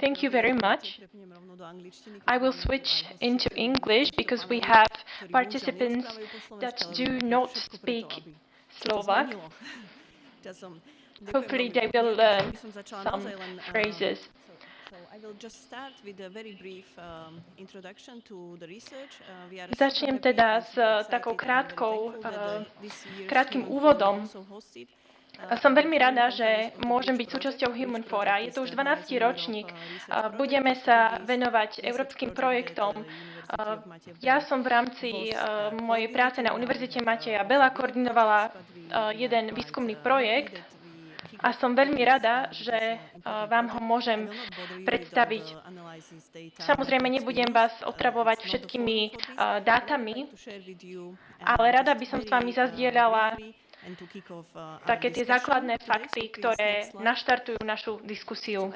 Thank you very much. I will switch into English because we have participants that do not speak Slovak. Hopefully they will learn some phrases. Začnem teda s takou krátkým úvodom. Som veľmi rada, že môžem byť súčasťou Human Fora. Je to už 12. ročník. Budeme sa venovať európskym projektom. Ja som v rámci mojej práce na Univerzite Mateja Bela koordinovala jeden výskumný projekt a som veľmi rada, že vám ho môžem predstaviť. Samozrejme, nebudem vás otravovať všetkými dátami, ale rada by som s vami zazdieľala také tie základné fakty, ktoré naštartujú našu diskusiu.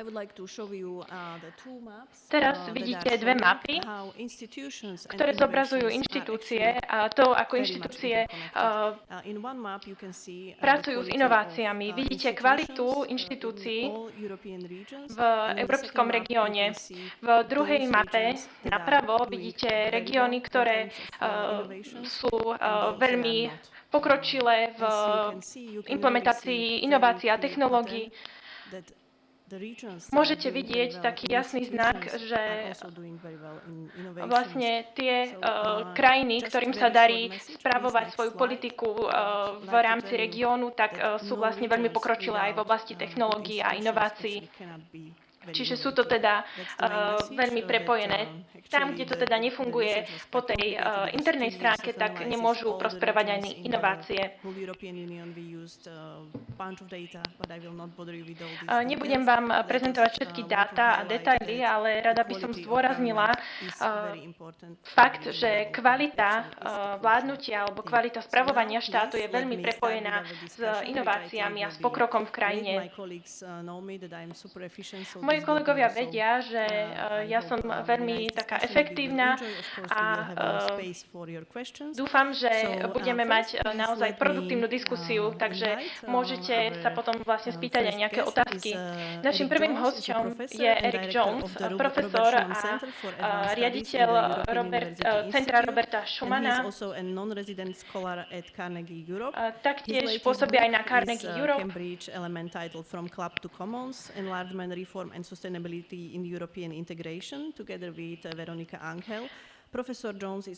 Teraz vidíte dve mapy, ktoré zobrazujú inštitúcie a to, ako inštitúcie pracujú s inováciami. Vidíte kvalitu inštitúcií v európskom regióne. V druhej mape napravo vidíte regióny, ktoré sú veľmi pokročilé v implementácii inovácií a technológií. Môžete vidieť taký jasný znak, že vlastne tie krajiny, ktorým sa darí spravovať svoju politiku v rámci regiónu, tak sú vlastne veľmi pokročilé aj v oblasti technológií a inovácií. Čiže sú to teda veľmi prepojené. Tam, kde to teda nefunguje po tej internej stránke, tak nemôžu prosperovať ani inovácie. Nebudem vám prezentovať všetky dáta a detaily, ale rada by som zdôraznila fakt, že kvalita vládnutia alebo kvalita spravovania štátu je veľmi prepojená s inováciami a s pokrokom v krajine. Moji kolegovia vedia, že ja som veľmi taká efektívna a dúfam, že budeme mať naozaj produktívnu diskusiu, takže môžete sa potom vlastne spýtať aj nejaké otázky. Našim prvým hosťom je Eric Jones, profesor a riaditeľ Centra Roberta Schumana. Taktiež pôsobí aj na Carnegie Europe. Sustainability in European integration, together with Veronika Angel. Profesor Jones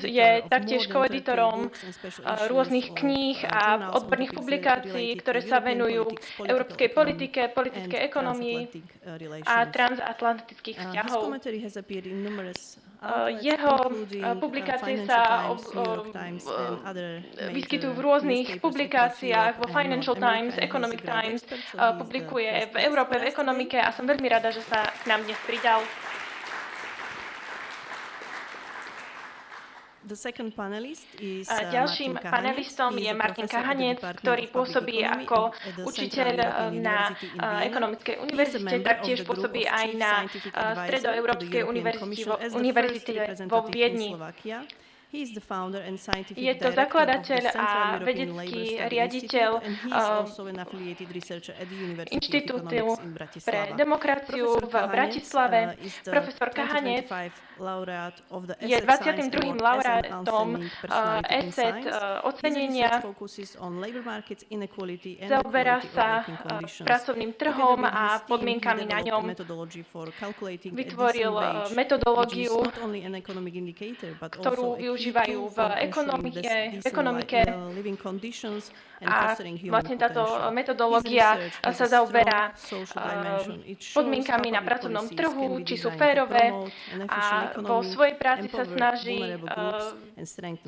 je taktiež koeditorom rôznych kníh a odborných publikácií, ktoré sa venujú európskej politike, politickej ekonomii a transatlantických vzťahov. Jeho publikácie sa vyskytujú v rôznych publikáciách, vo Financial Times, Economic Times, publikuje v Európe, v ekonomike a som veľmi rada, že sa k nám dnes pridal. Ďalším panelistom je Martin Kahanec, ktorý pôsobí ako učiteľ na Ekonomickej univerzite, taktiež pôsobí aj na Stredoeurópskej univerzite vo Viedni. Je to zakladateľ a vedecký riaditeľ Inštitútu pre demokraciu v Bratislave. Profesor Kahanec je 22. laureátom ESET ocenenia. Zaoberá sa pracovným trhom a podmienkami na ňom. Vytvoril metodológiu, ktorú využívajú v ekonomike a vlastne táto metodológia sa zaoberá podmienkami na pracovnom trhu, či sú férové a vo svojej práci sa snaží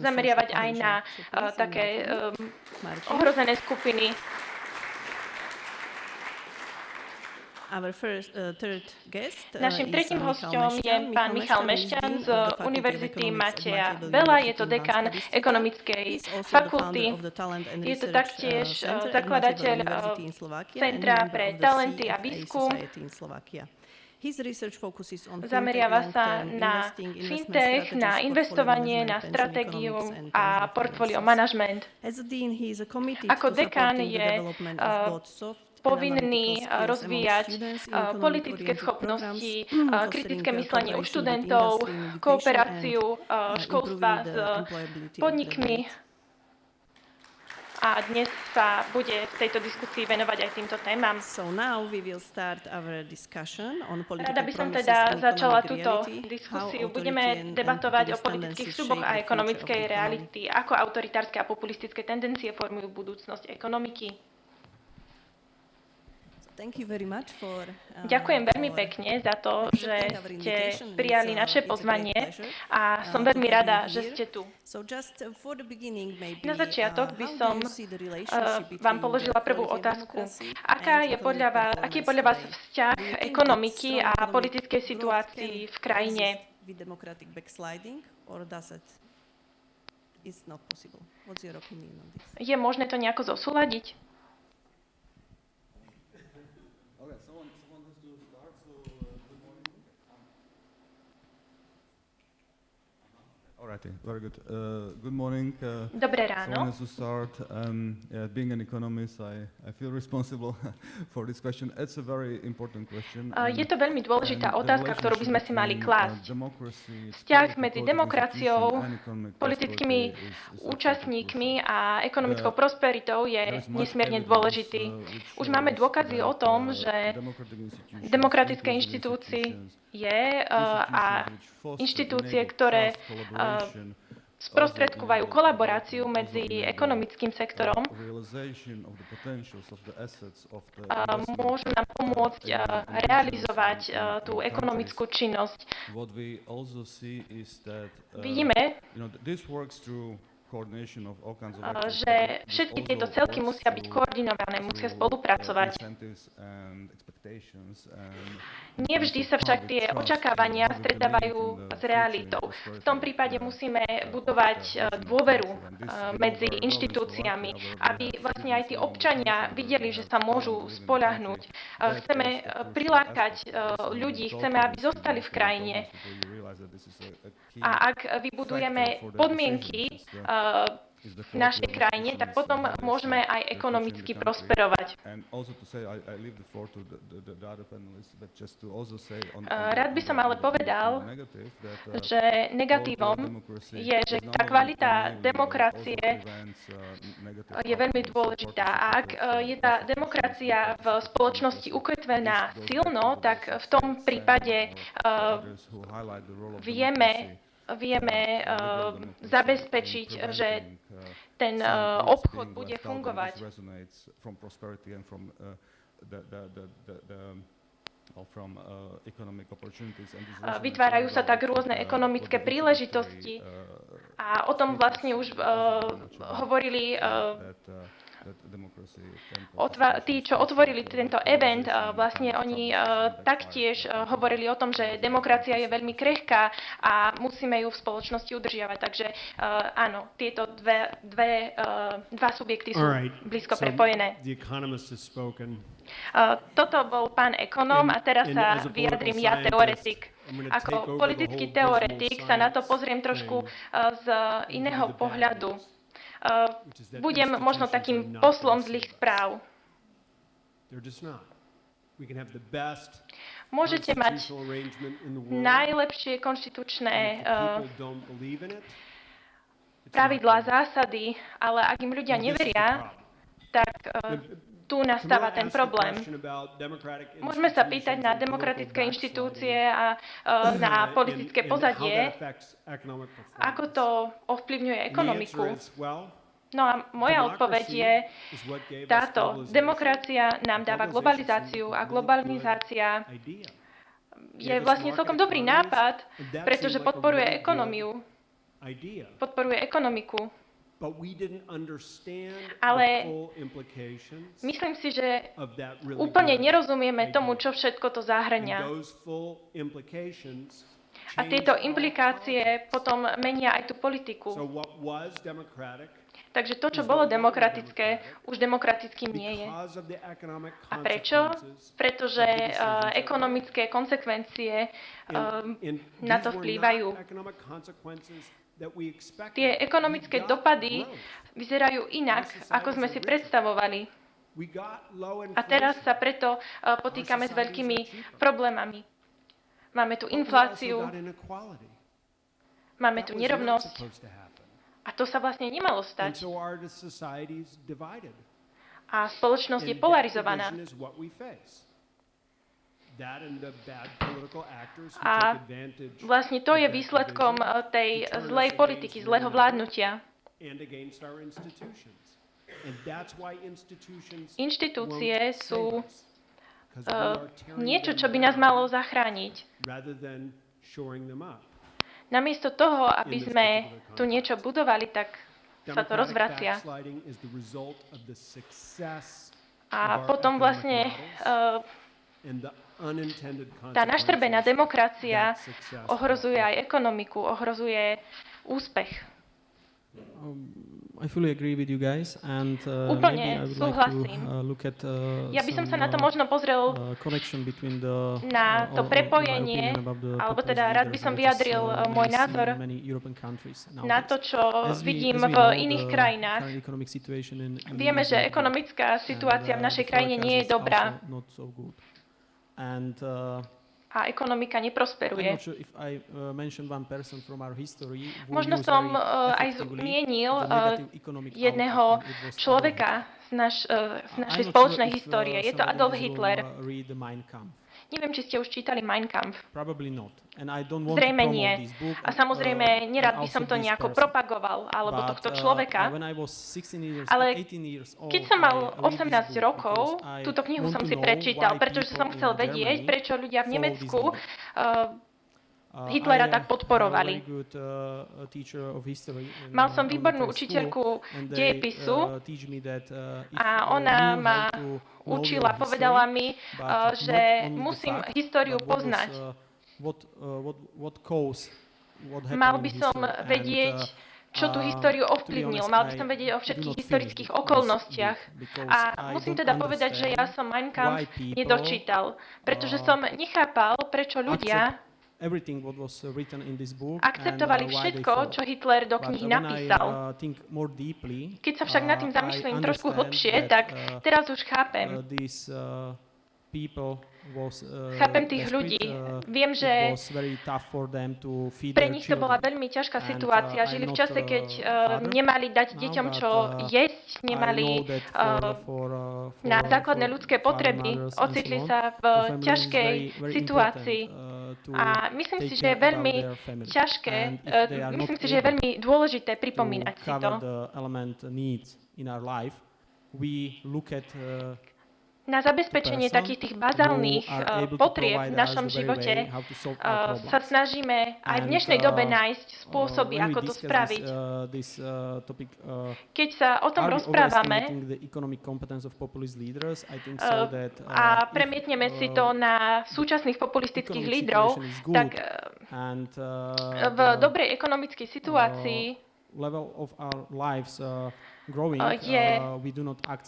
zameriavať aj na také ohrozené skupiny. Naším tretím hosťom je pán Michal Mešťan z Univerzity Mateja Bela. Je to dekán ekonomickej fakulty. Je to taktiež zakladateľ Centra pre talenty a výskum. Zameriava sa na fintech, na investovanie, na stratégiu a portfólio management. Ako dekán je povinní rozvíjať politické schopnosti, kritické myslenie u študentov, kooperáciu školstva s podnikmi. A dnes sa bude v tejto diskusii venovať aj týmto témam. Rada by som teda začala túto diskusiu. Budeme debatovať o politických sľuboch a ekonomickej reality, ako autoritárske a populistické tendencie formujú budúcnosť ekonomiky. Ďakujem veľmi pekne za to, že ste prijali naše pozvanie a som veľmi rada, že ste tu. Na začiatok by som vám položila prvú otázku. Aký je podľa vás vzťah ekonomiky a politickej situácii v krajine? Je možné to nejako zosúladiť? Alrighty, very good. Good morning. Dobré ráno. So to start, being an economist, I feel responsible for this question. It's a very important question. Je to veľmi dôležitá otázka, ktorú by sme si mali klásť. Vzťah medzi demokraciou, politickými účastníkmi a ekonomickou prosperitou je nesmierne dôležitý. Už máme dôkazy o tom, že demokratické inštitúcie a inštitúcie, ktoré sprostredkovajú kolaboráciu medzi ekonomickým sektorom, môžu nám pomôcť realizovať tú ekonomickú činnosť. Vidíme, že všetky tieto celky musia byť koordinované, musia spolupracovať. Nevždy sa však tie očakávania stretávajú s realitou. V tom prípade musíme budovať dôveru medzi inštitúciami, aby vlastne aj tí občania videli, že sa môžu spoľahnúť. Chceme prilákať ľudí, chceme, aby zostali v krajine. A ak vybudujeme podmienky v našej krajine, tak potom môžeme aj ekonomicky prosperovať. Rád by som ale povedal, že negatívom je, že tá kvalita demokracie je veľmi dôležitá. A ak je tá demokracia v spoločnosti ukotvená silno, tak v tom prípade vieme zabezpečiť, že ten obchod bude fungovať. Vytvárajú sa tak rôzne ekonomické príležitosti a o tom vlastne už hovorili tí, čo otvorili tento event, vlastne oni taktiež hovorili o tom, že demokracia je veľmi krehká a musíme ju v spoločnosti udržiavať. Takže áno, tieto dva subjekty sú blízko prepojené. Toto bol pán ekonóm a teraz sa vyjadrím ja, teoretik. Ako politický teoretik sa na to pozriem trošku z iného pohľadu. Budem možno takým poslom zlých správ. Môžete mať najlepšie konštitučné pravidlá, zásady, ale ak im ľudia neveria, tak tu nastáva ten problém. Môžeme sa pýtať na demokratické inštitúcie a na politické pozadie, ako to ovplyvňuje ekonomiku. No a moja odpoveď je táto. Demokracia nám dáva globalizáciu a globalizácia je vlastne celkom dobrý nápad, pretože podporuje ekonómiu, podporuje ekonomiku. Ale myslím si, že úplne nerozumieme tomu, čo všetko to zahŕňa. A tieto implikácie potom menia aj tú politiku. Takže to, čo bolo demokratické, už demokratickým nie je. A prečo? Pretože ekonomické konsekvencie na to vplývajú. Tie ekonomické dopady vyzerajú inak, ako sme si predstavovali. A teraz sa preto potýkame s veľkými problémami. Máme tu infláciu, máme tu nerovnosť a to sa vlastne nemalo stať. A spoločnosť je polarizovaná. A vlastne to je výsledkom tej zlej politiky, zlého vládnutia. Inštitúcie sú niečo, čo by nás malo zachrániť. Namiesto toho, aby sme tu niečo budovali, tak sa to rozvracia. A potom vlastne tá naštrbená demokracia ohrozuje aj ekonomiku, ohrozuje úspech. I fully agree with you guys and Úplne maybe I would súhlasím. like to look at Ja by som sa na to možno pozrel connection between the na to prepojenie, alebo teda rád by som vyjadril môj názor na to, čo vidím v iných krajinách. Vieme, že ekonomická situácia v našej krajine nie je dobrá a ekonomika neprosperuje. Možno som aj zmienil jedného človeka z našej spoločnej histórie. Je to Adolf Hitler. Neviem, či ste už čítali Mein Kampf. Zrejme nie. A samozrejme, nerad by som to nejako propagoval, alebo tohto človeka. Ale keď som mal 18 rokov, túto knihu som si prečítal, pretože som chcel vedieť, prečo ľudia v Nemecku Hitlera tak podporovali. Mal som výbornú učiteľku dejepisu a ona ma učila, povedala mi, že musím históriu poznať. Mal by som vedieť, čo tú históriu ovplyvnil. Mal by som vedieť o všetkých historických okolnostiach. A musím teda povedať, že ja som Mein Kampf nedočítal, pretože som nechápal, prečo ľudia akceptovali všetko, čo Hitler do knihy napísal. Keď sa však nad tým zamyslím trošku hlbšie, tak teraz už chápem. Chápem tých ľudí. Viem, že pre nich to bola veľmi ťažká situácia. Žili v čase, keď nemali dať deťom čo jesť, nemali na základné ľudské potreby. Ocitli sa v ťažkej situácii. A myslím si, že je veľmi ťažké, myslím si, že je veľmi dôležité pripomínať si to. Na zabezpečenie takých tých bazálnych potrieb v našom živote sa snažíme aj v dnešnej dobe nájsť spôsoby, ako to spraviť. Keď sa o tom rozprávame a premietneme si to na súčasných populistických lídrov, tak v dobrej ekonomickej situácii je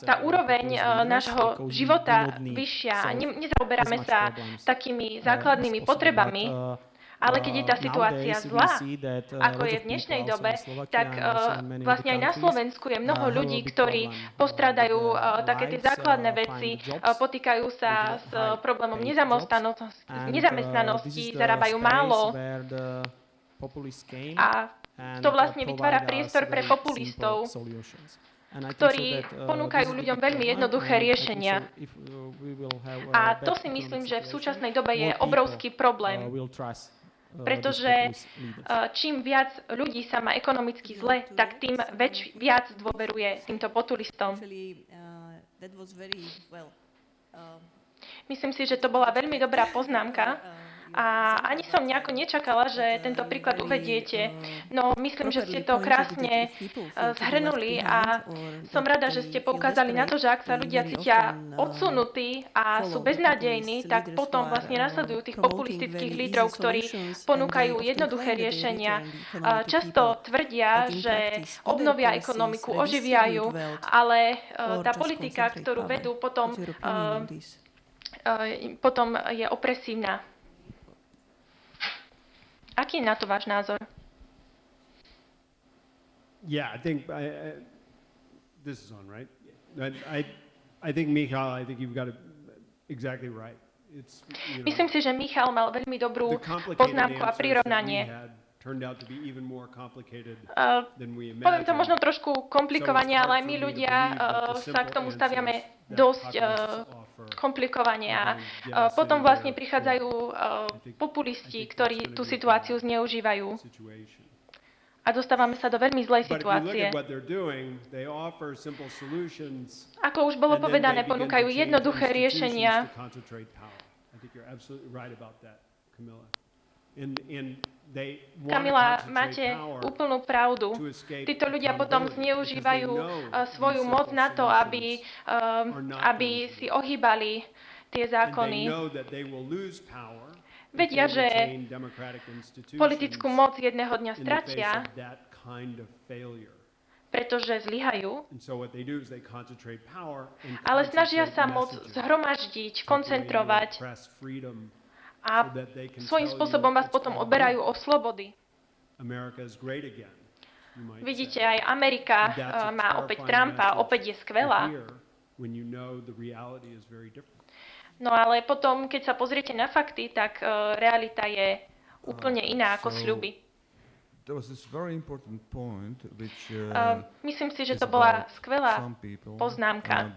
tá úroveň nášho života vyššia a nezaoberáme sa takými základnými potrebami, ale keď je tá situácia zlá, ako je v dnešnej dobe, tak vlastne aj na Slovensku je mnoho ľudí, ktorí postrádajú také tie základné veci, potýkajú sa s problémom nezamestnanosti, zarábajú málo a to vlastne vytvára priestor pre populistov, ktorí ponúkajú ľuďom veľmi jednoduché riešenia. A to si myslím, že v súčasnej dobe je obrovský problém, pretože čím viac ľudí sa má ekonomicky zle, tak tým viac dôveruje týmto populistom. Myslím si, že to bola veľmi dobrá poznámka. A ani som nejako nečakala, že tento príklad uvediete. No myslím, že ste to krásne zhrnuli a som rada, že ste poukázali na to, že ak sa ľudia cítia odsunutí a sú beznádejní, tak potom vlastne nasledujú tých populistických lídrov, ktorí ponúkajú jednoduché riešenia. Často tvrdia, že obnovia ekonomiku, oživia ju, ale tá politika, ktorú vedú, potom je opresívna. Aký je na to váš názor? Yeah, I think this is on, right? I think you've got it exactly right. It's, Myslím si, že Michal mal veľmi dobrú the complicated poznámku a answers that we prirovnanie. had turned out to be even more complicated than we Poviem to imagined. možno trošku komplikovane, ale aj my ľudia sa k tomu staviame dosť komplikovane a potom vlastne prichádzajú populisti, ktorí tú situáciu zneužívajú. A dostávame sa do veľmi zlej situácie. Ako už bolo povedané, ponúkajú jednoduché riešenia. Kamila, máte úplnú pravdu. Títo ľudia potom zneužívajú svoju moc na to, aby si ohýbali tie zákony. Vedia, že politickú moc jedného dňa stratia, pretože zlyhajú, ale snažia sa moc zhromaždiť, koncentrovať a svojím spôsobom vás potom odberajú o slobody. Vidíte, aj Amerika má opäť Trumpa, opäť je skvelá. No ale potom, keď sa pozriete na fakty, tak realita je úplne iná ako sľuby. Myslím si, že to bola skvelá poznámka.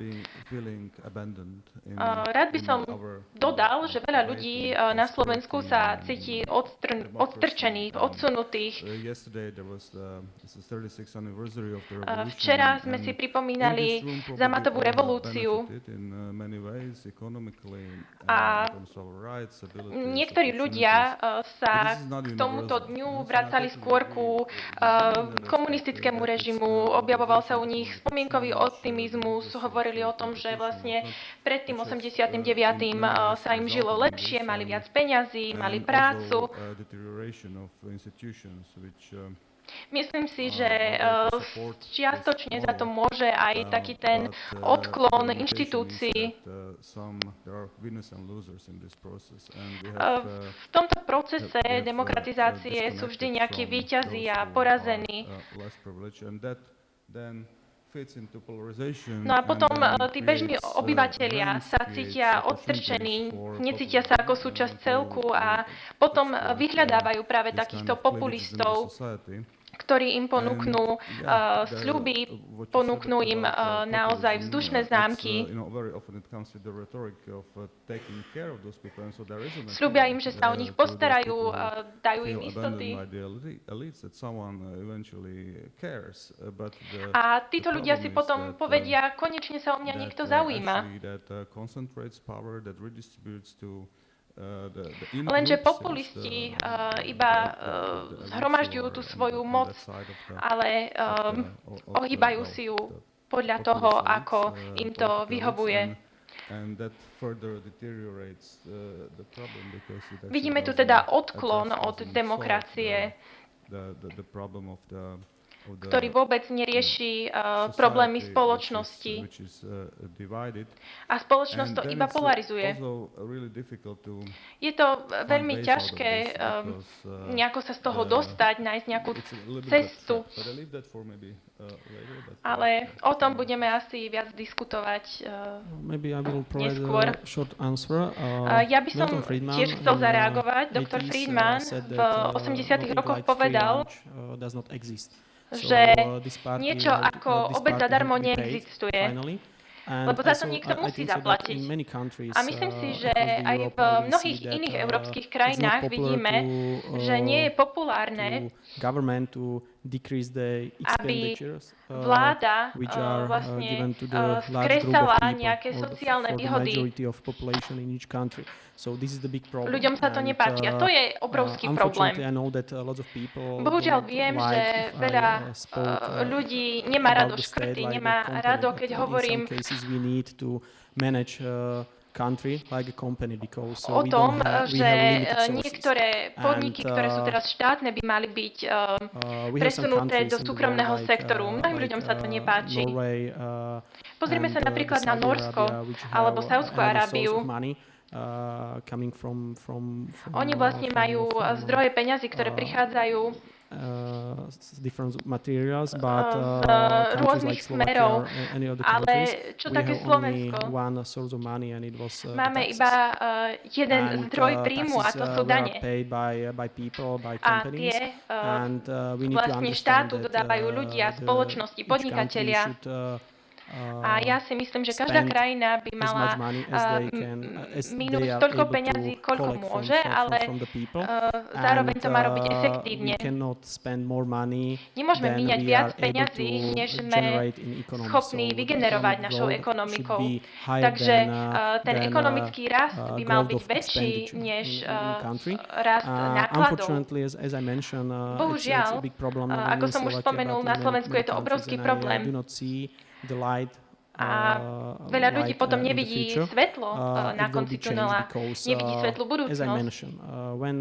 Rád by som dodal, že veľa ľudí na Slovensku sa cíti odstrčených, odsunutých. Včera sme si pripomínali zamatovú revolúciu a niektorí ľudia sa k tomuto dňu vracali skôr ku komunistickému režimu, objavoval sa u nich spomienkový optimizmus, hovorili o tom, že vlastne pred tým 89. sa im žilo lepšie, mali viac peňazí, mali prácu. Myslím si, že čiastočne za to môže aj taký ten odklon inštitúcií. V tomto procese demokratizácie sú vždy nejakí víťazi a porazení. No a potom tí bežní obyvatelia sa cítia odstrčení, necítia sa ako súčasť celku a potom vyhľadávajú práve takýchto populistov, ktorí im ponúknú sľuby, ponúknú im naozaj vzdušné zámky. Sľubia im, že sa o nich postarajú, dajú im istoty. A títo ľudia si potom povedia, konečne sa o mňa niekto zaujíma. Lenže populisti iba zhromažďujú tú svoju moc, ale ohýbajú si ju podľa toho, ako im to vyhovuje. Vidíme tu teda odklon od demokracie, ktorý vôbec nerieši problémy spoločnosti. A spoločnosť to iba polarizuje. Je to veľmi ťažké nejako sa z toho dostať, nájsť nejakú cestu. Ale o tom budeme asi viac diskutovať neskôr. Ja by som tiež chcel zareagovať. Doktor Friedman v 80. rokoch povedal, že niečo ako obed zadarmo neexistuje, lebo za to niekto musí zaplatiť. A myslím si, že aj v mnohých iných európskych krajinách vidíme, že nie je populárne, aby vláda vlastne skresala nejaké sociálne výhody. Ľuďom sa to nepáči a to je obrovský problém. Bohužiaľ viem, že veľa ľudí nemá rado škrty, nemá rado, keď hovorím o tom, že niektoré podniky, ktoré sú teraz štátne, by mali byť presunuté do súkromného sektoru. Mnohým ľuďom sa to nepáči. Pozrieme sa napríklad na Nórsko alebo Saúdskú Arábiu. Oni vlastne majú zdroje peňazí, ktoré prichádzajú different materials, but z countries rôznych like Slovakia smerov, or any of the countries, ale čo we také have only Slovensko? one source of money, and it was the Máme taxes. iba jeden zdroj príjmu a Taxes to sú were dane. paid by people, by A companies, tie and we need to vlastne understand štátu that dodávajú ľudia, spoločnosti, each country podnikatelia. should A ja si myslím, že každá spend krajina by as mala much money as they can, as minúť they are toľko able peňazí, to koľko collect môže, ale from the people. zároveň to má robiť And, efektívne. we cannot spend more money Nemôžeme than míňať we viac are able peňazí, to než sme generate in economy. schopní So the vygenerovať economic našou growth ekonomikou. should be higher Takže ten than, ekonomický rast by mal growth byť of väčší expenditure než in country. rast nákladov. Unfortunately, as I mentioned, it's Bohužiaľ, a big problem not ako only in som už Slovakia, spomenul, but na in Slovensku many je to obrovský countries, and problém. I do not see the light. A veľa ľudí light, potom in the nevidí future. svetlo na It will konci be changed tunela, because, nevidí svetlú as I budúcnosť. mentioned, when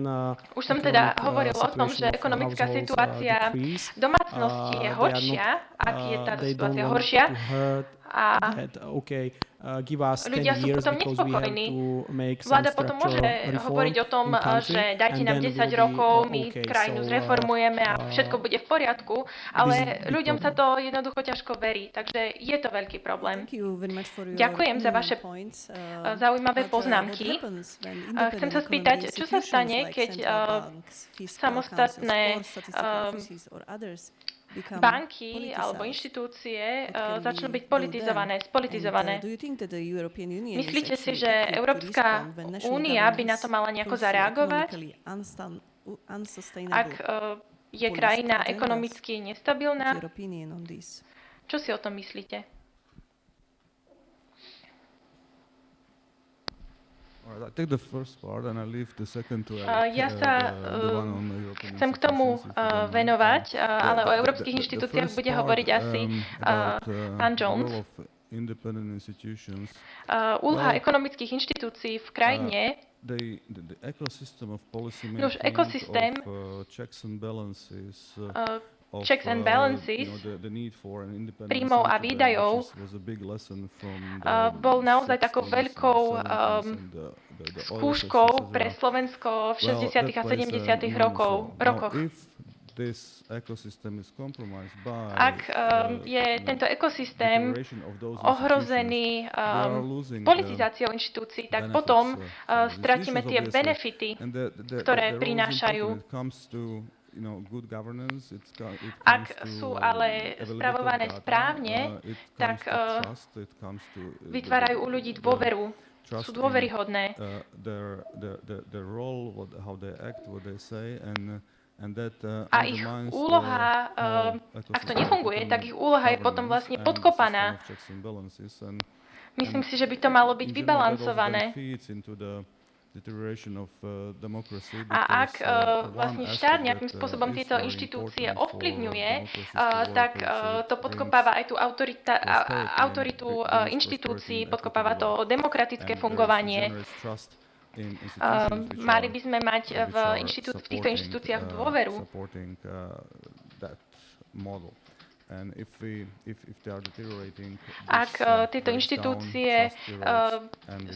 Už som teda economic, hovoril o tom, že situation of ekonomická households, situácia decrease, domácnosti je they are horšia, ak je táto they don't situácia want horšia, to hurt a that, okay, give us 10 ľudia sú years potom because we have nespokojní. to make some Vláda potom môže structural reform hovoriť o tom, in country, že dajte and nám then 10 we'll be, rokov, my okay, krajinu so, zreformujeme a všetko bude v poriadku, ale big ľuďom sa problem. to jednoducho ťažko verí, takže je to veľký problém. Thank you very much for your Ďakujem za vaše points. zaujímavé But, poznámky. what happens when Chcem sa independent spýtať, economic čo sa institutions stane, like keď central banks, fiscal samostatné councils, or statistical offices or others become banky alebo politicized? inštitúcie What can začnú we byť do politizované, then? spolitizované. And, do you think that the European Union Myslíte is si, actually že equipped to Európska respond when national únia by na to governments mala nejako pursue zareagovať, economically unsustainable? ak je policy krajina agendas? ekonomicky What's nestabilná? your opinion on this? Čo si o tom myslíte? All right, I take the first part and I leave the second to Ja sa the one on the European chcem k tomu institutions, if you don't mind. venovať, ale o The európskych inštitúciách first bude part, hovoriť asi about, pán the Jones. role of independent institutions. Úloha Well, ekonomických inštitúcií v krajine, The ecosystem of policy Nuž, making, ekosystém, of checks and balances, of, checks and balances, the need for an independent príjmov a central bank, výdajov, which was a big lesson from bol naozaj takou 60s and veľkou 70s and the oil skúškou crisis as pre well. Slovensko v 60. That a plays 70. an enormous role. Now, rokoch. if this ecosystem is compromised by Ak je tento ekosystém deterioration of those ohrozený institutions, they are losing the politizáciou inštitúcií, tak potom stratíme tie benefity, ktoré prinášajú. Good governance, Ak sú ale spravované správne, tak vytvárajú u ľudí dôveru, sú dôveryhodné. Their role, how they act, what they say, a ich úloha, ak to nefunguje, tak ich úloha je potom vlastne podkopaná. Myslím si, že by to malo byť vybalancované. A ak vlastne štát nejakým spôsobom tieto inštitúcie ovplyvňuje, tak to podkopáva aj tú autoritu inštitúcií, podkopáva to demokratické fungovanie. Mali by sme mať v týchto inštitúciách dôveru. Ak tieto inštitúcie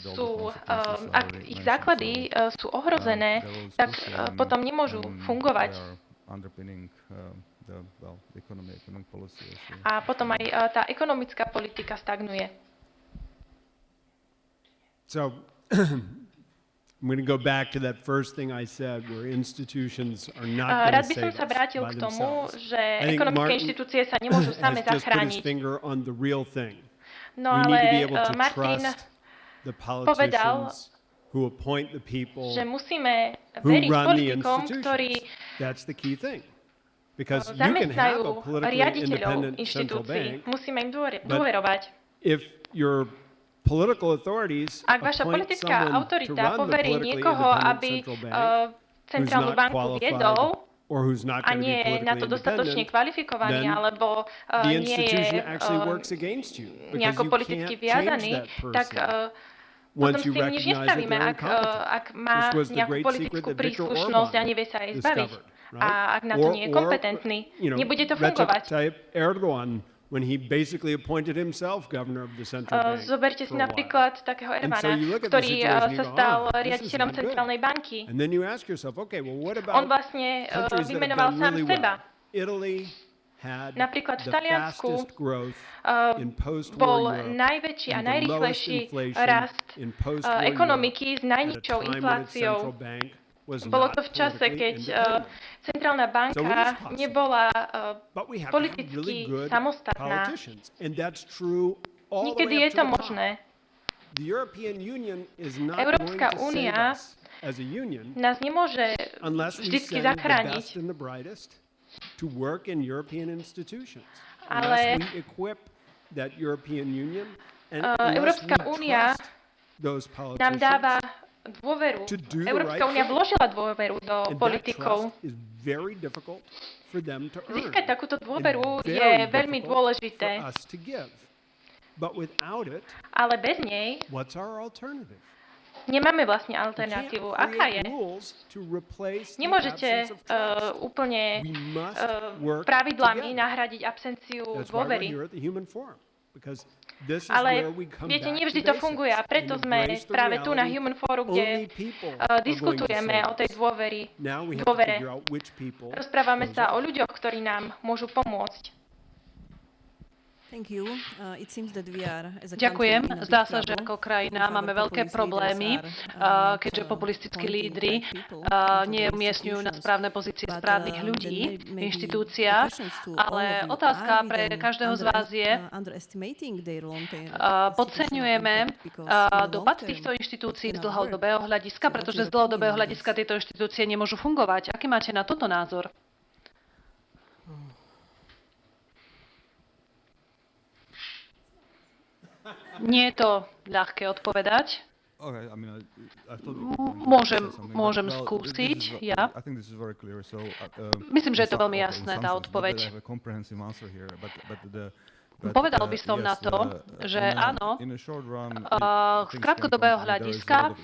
sú, ak ich základy sú ohrozené, tak potom nemôžu fungovať. A potom aj tá ekonomická politika stagnuje. So, I'm going to go back to that first thing I said, where institutions are not going Rád to by som save sa us vrátil by k tomu, themselves. že I think ekonomické Martin inštitúcie sa nemôžu same has just put his zachrániť. finger on the real thing. No We need to be ale able to Martin trust the povedal, politicians who appoint the people že musíme who veriť run the politikom, ktorí institutions. That's the key thing. Because you can have zamestnajú a politically riaditeľov independent central inštitúcií. bank Musíme im dôverovať. if your political authorities Ak vaša appoint politická someone to autorita run the poverí politically niekoho, independent aby central bank who's centrálnu not banku viedol qualified or who's not a going to nie be je na to politically dostatočne independent, kvalifikovaný, then alebo the nie je institution actually works against you because nejako you politicky can't change viazaný, that tak person potom once s you tým nič recognize that nespravíme, they're ak má This was the nejakú great politickú secret that Viktor príslušnosť a Orbán nevie sa jej zbaviť. discovered, A right? ak na to nie je kompetentný, you know, nebude to Recep fungovať. Tayyip Erdogan when he basically appointed himself governor of the central bank. Zoberte si for a while. napríklad takého Ermana, you look at the ktorý situation and you sa go, stal this is riaditeľom not good. centrálnej banky. And then you ask yourself, okay, well, what On about vlastne countries that have vymenoval done sám really seba. well? Italy had Napríklad v the Taliansku fastest growth in bol post-war Europe najväčší a and the lowest najrýchlejší inflation rast in post-war Europe ekonomiky s at a najnižšou time when its infláciou. central bank was Bolo not to v čase, politically keď independent. centrálna So it is banka possible. nebola But we have to have really politicky good samostatná. politicians. And that's true all the Niekedy way je up to to the top. možné. The European Union is not Európska going to save únia us as a union Nás nemôže unless we vždycky send the zachrániť, best and the brightest to work in European institutions. Ale- Unless we equip that European Union and Európska unless we únia trust those nám dáva politicians. dôveru. to do the Európska right únia thing. vložila dôveru do And that politikov. trust is very difficult for them to earn. Získať takúto and dôveru je very veľmi difficult dôležité, for us to give. But without it, ale bez nej what's our alternative? nemáme vlastne We can't alternatívu. Aká create je? rules to replace the Nemôžete absence of trust. úplne We must work pravidlami together. nahradiť absenciu That's why we're dôvery. here at the Human Forum, because this is Ale where we come viete, back nevždy to to basics funguje a preto and sme embrace the práve tu na reality Human Forum, only kde people are going to diskutujeme save o tej us. dôvery, Now we have to dôvere. figure out which people Rozprávame those sa are. o ľuďoch, ktorí nám môžu pomôcť. Thank you. It seems that we are, as a Ďakujem. country, in a big Zdá sa, že trouble. ako krajina If our máme veľké populist problémy, leaders are, keďže not, populistickí pointing lídri right people into the neumiestňujú na institutions. správne pozície But, správnych then ľudí v maybe inštitúciách, the questions to all ale of you, otázka are we pre then každého z vás je, underestimating their long-term podceňujeme institutional impact? Because in the dopad long týchto term, inštitúcií it z cannot dlhodobého work. hľadiska, So pretože what's z your dlhodobého opinion on hľadiska tieto inštitúcie nemôžu fungovať. Aký máte na toto názor? Nie je to ľahké odpovedať. Okay, I mean, I thought Môžem- say something, môžem but, skúsiť, this is, ja. I think this is very clear. So, Myslím, že je to in veľmi some- jasné, in tá some sense, odpoveď. but I have a comprehensive answer here, but Povedal by som na to, že áno, z krátkodobého hľadiska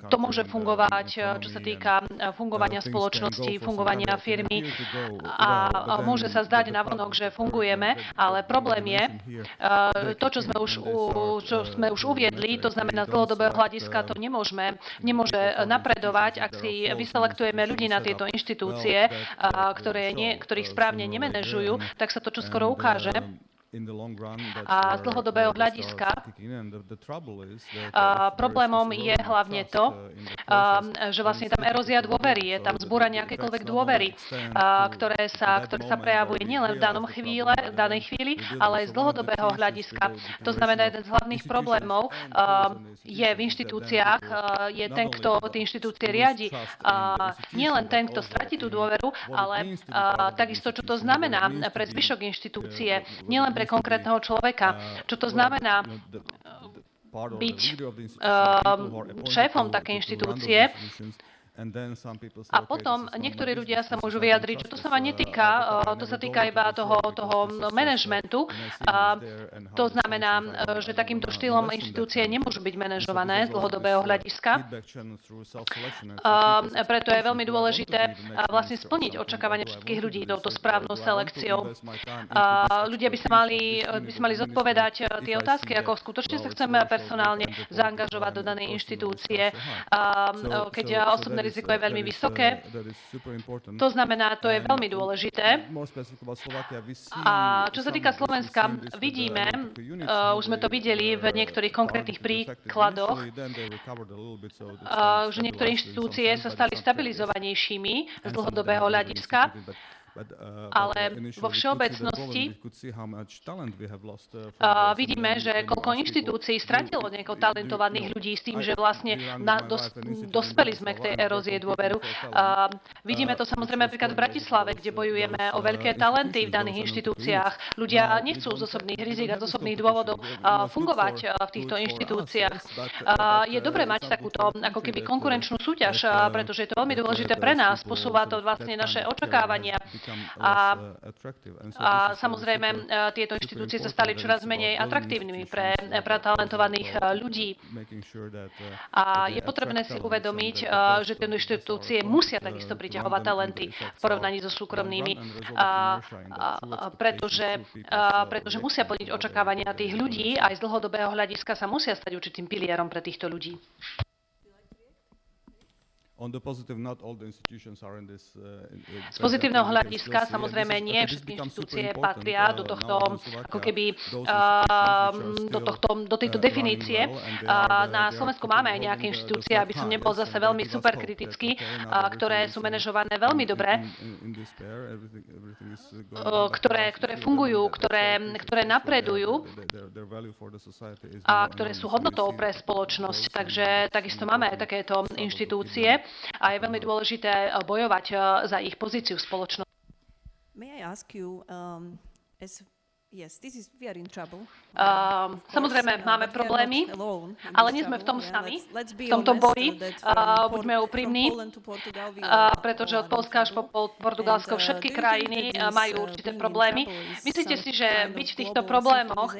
to môže fungovať, čo sa týka fungovania spoločnosti, fungovania firmy a môže sa zdať navonok, že fungujeme, ale problém je, to, čo sme už uviedli, to znamená z dlhodobého hľadiska to nemôže napredovať, ak si vyselektujeme ľudí na tieto inštitúcie, ktorých správne nemenežujú, tak sa to čoskoro ukáže. A z dlhodobého hľadiska problémom je hlavne to, že vlastne je tam erózia dôvery, je tam zbúranie akékoľvek dôvery, ktoré sa prejavuje nielen v danej chvíli, ale aj z dlhodobého hľadiska. To znamená, jeden z hlavných problémov je v inštitúciách, je ten, kto tie inštitúcie riadi. Nielen ten, kto stratí tú dôveru, ale takisto, čo to znamená pre zvyšok inštitúcie, nielen pre konkrétneho človeka. Čo to znamená byť šéfom takej inštitúcie. A potom niektorí ľudia sa môžu vyjadriť, že to sa ma netýka, to sa týka iba toho manažmentu. To znamená, že takýmto štýlom inštitúcie nemôžu byť manažované z dlhodobého hľadiska. Preto je veľmi dôležité vlastne splniť očakávania všetkých ľudí touto správnou selekciou. Ľudia by sa mali zodpovedať tie otázky, ako skutočne sa chceme personálne zaangažovať do danej inštitúcie, keď osobné riziko je veľmi vysoké. To znamená, to je veľmi dôležité. A čo sa týka Slovenska, vidíme, už sme to videli v niektorých konkrétnych príkladoch, že niektoré inštitúcie sa stali stabilizovanejšími z dlhodobého hľadiska, ale vo všeobecnosti vidíme, že koľko inštitúcií stratilo nejako talentovaných ľudí s tým, že vlastne dospeli sme k tej erózie dôveru. Vidíme to samozrejme napríklad v Bratislave, kde bojujeme o veľké talenty v daných inštitúciách. Ľudia nechcú z osobných rizik a z osobných dôvodov fungovať v týchto inštitúciách. Je dobré mať takúto ako keby konkurenčnú súťaž, pretože je to veľmi dôležité pre nás. Posúva to vlastne naše očakávania. A samozrejme, tieto inštitúcie sa stali čoraz menej atraktívnymi pre talentovaných ľudí. A je potrebné si uvedomiť, že tieto inštitúcie musia takisto priťahovať talenty v porovnaní so súkromnými, pretože musia plniť očakávania tých ľudí, aj z dlhodobého hľadiska sa musia stať určitým pilierom pre týchto ľudí. Z pozitívneho hľadiska samozrejme nie všetky inštitúcie patria do tohto, ako keby do tejto definície. Na Slovensku máme aj nejaké inštitúcie, aby som nebol zase veľmi super kritický, ktoré sú manažované veľmi dobre, ktoré fungujú, ktoré napredujú a ktoré sú hodnotou pre spoločnosť. Takže takisto máme aj takéto inštitúcie. A je veľmi dôležité bojovať za ich pozíciu v spoločnosti. May I ask you, Samozrejme, máme problémy, ale nie sme v tom sami, v tomto boji. Buďme úprimní, pretože od Poľska až po Portugalsko všetky krajiny majú určité problémy. Myslíte si, že byť v týchto problémoch,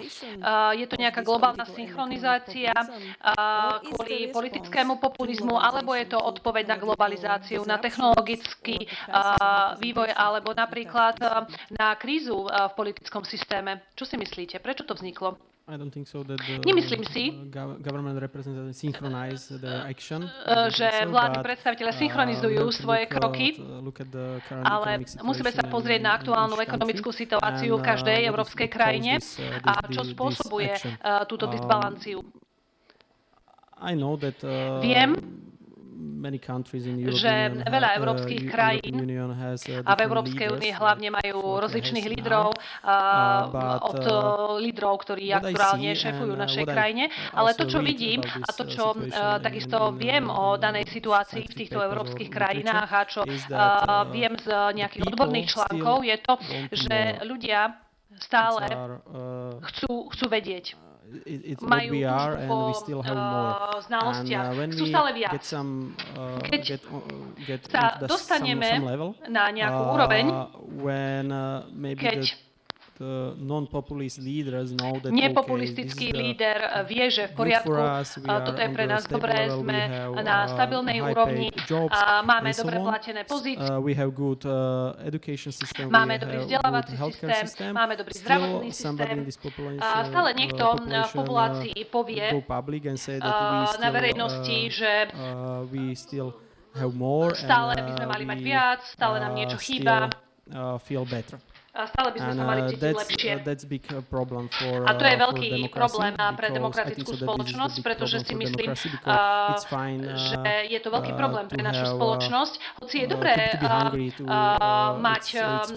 je to nejaká globálna synchronizácia kvôli politickému populizmu, alebo je to odpoveď na globalizáciu, na technologický vývoj, alebo napríklad na krízu v politickom systéme? Čo si myslíte? Prečo to vzniklo? Nemyslím si, že vládni predstavitelia synchronizujú svoje kroky, ale musíme sa pozrieť na aktuálnu ekonomickú situáciu v každej európskej krajine a čo spôsobuje túto disbalanciu. Viem, že veľa európskych krajín a v Európskej únii hlavne majú rozličných lídrov, od lídrov, ktorí aktuálne šéfujú našej krajine. Ale to, čo vidím a to, čo takisto viem o danej situácii v týchto európskych krajinách a čo viem z nejakých odborných článkov, je to, že ľudia stále chcú vedieť. Majú po znalostiach, chcú stále viac. Keď sa dostaneme na nejakú úroveň, keď nepopulistický líder vie, že v poriadku, toto je pre nás dobré, sme na stabilnej úrovni, máme dobre platené pozície, máme dobrý vzdelávací systém, máme dobrý zdravotný systém. Stále niekto v populácii povie na verejnosti, že stále by sme mali mať viac, stále nám niečo chýba. A stále by sme sa mali cítiť lepšie. A to je veľký problém pre demokratickú spoločnosť, pretože si myslím, že je to veľký problém pre našu spoločnosť. Hoci je dobré mať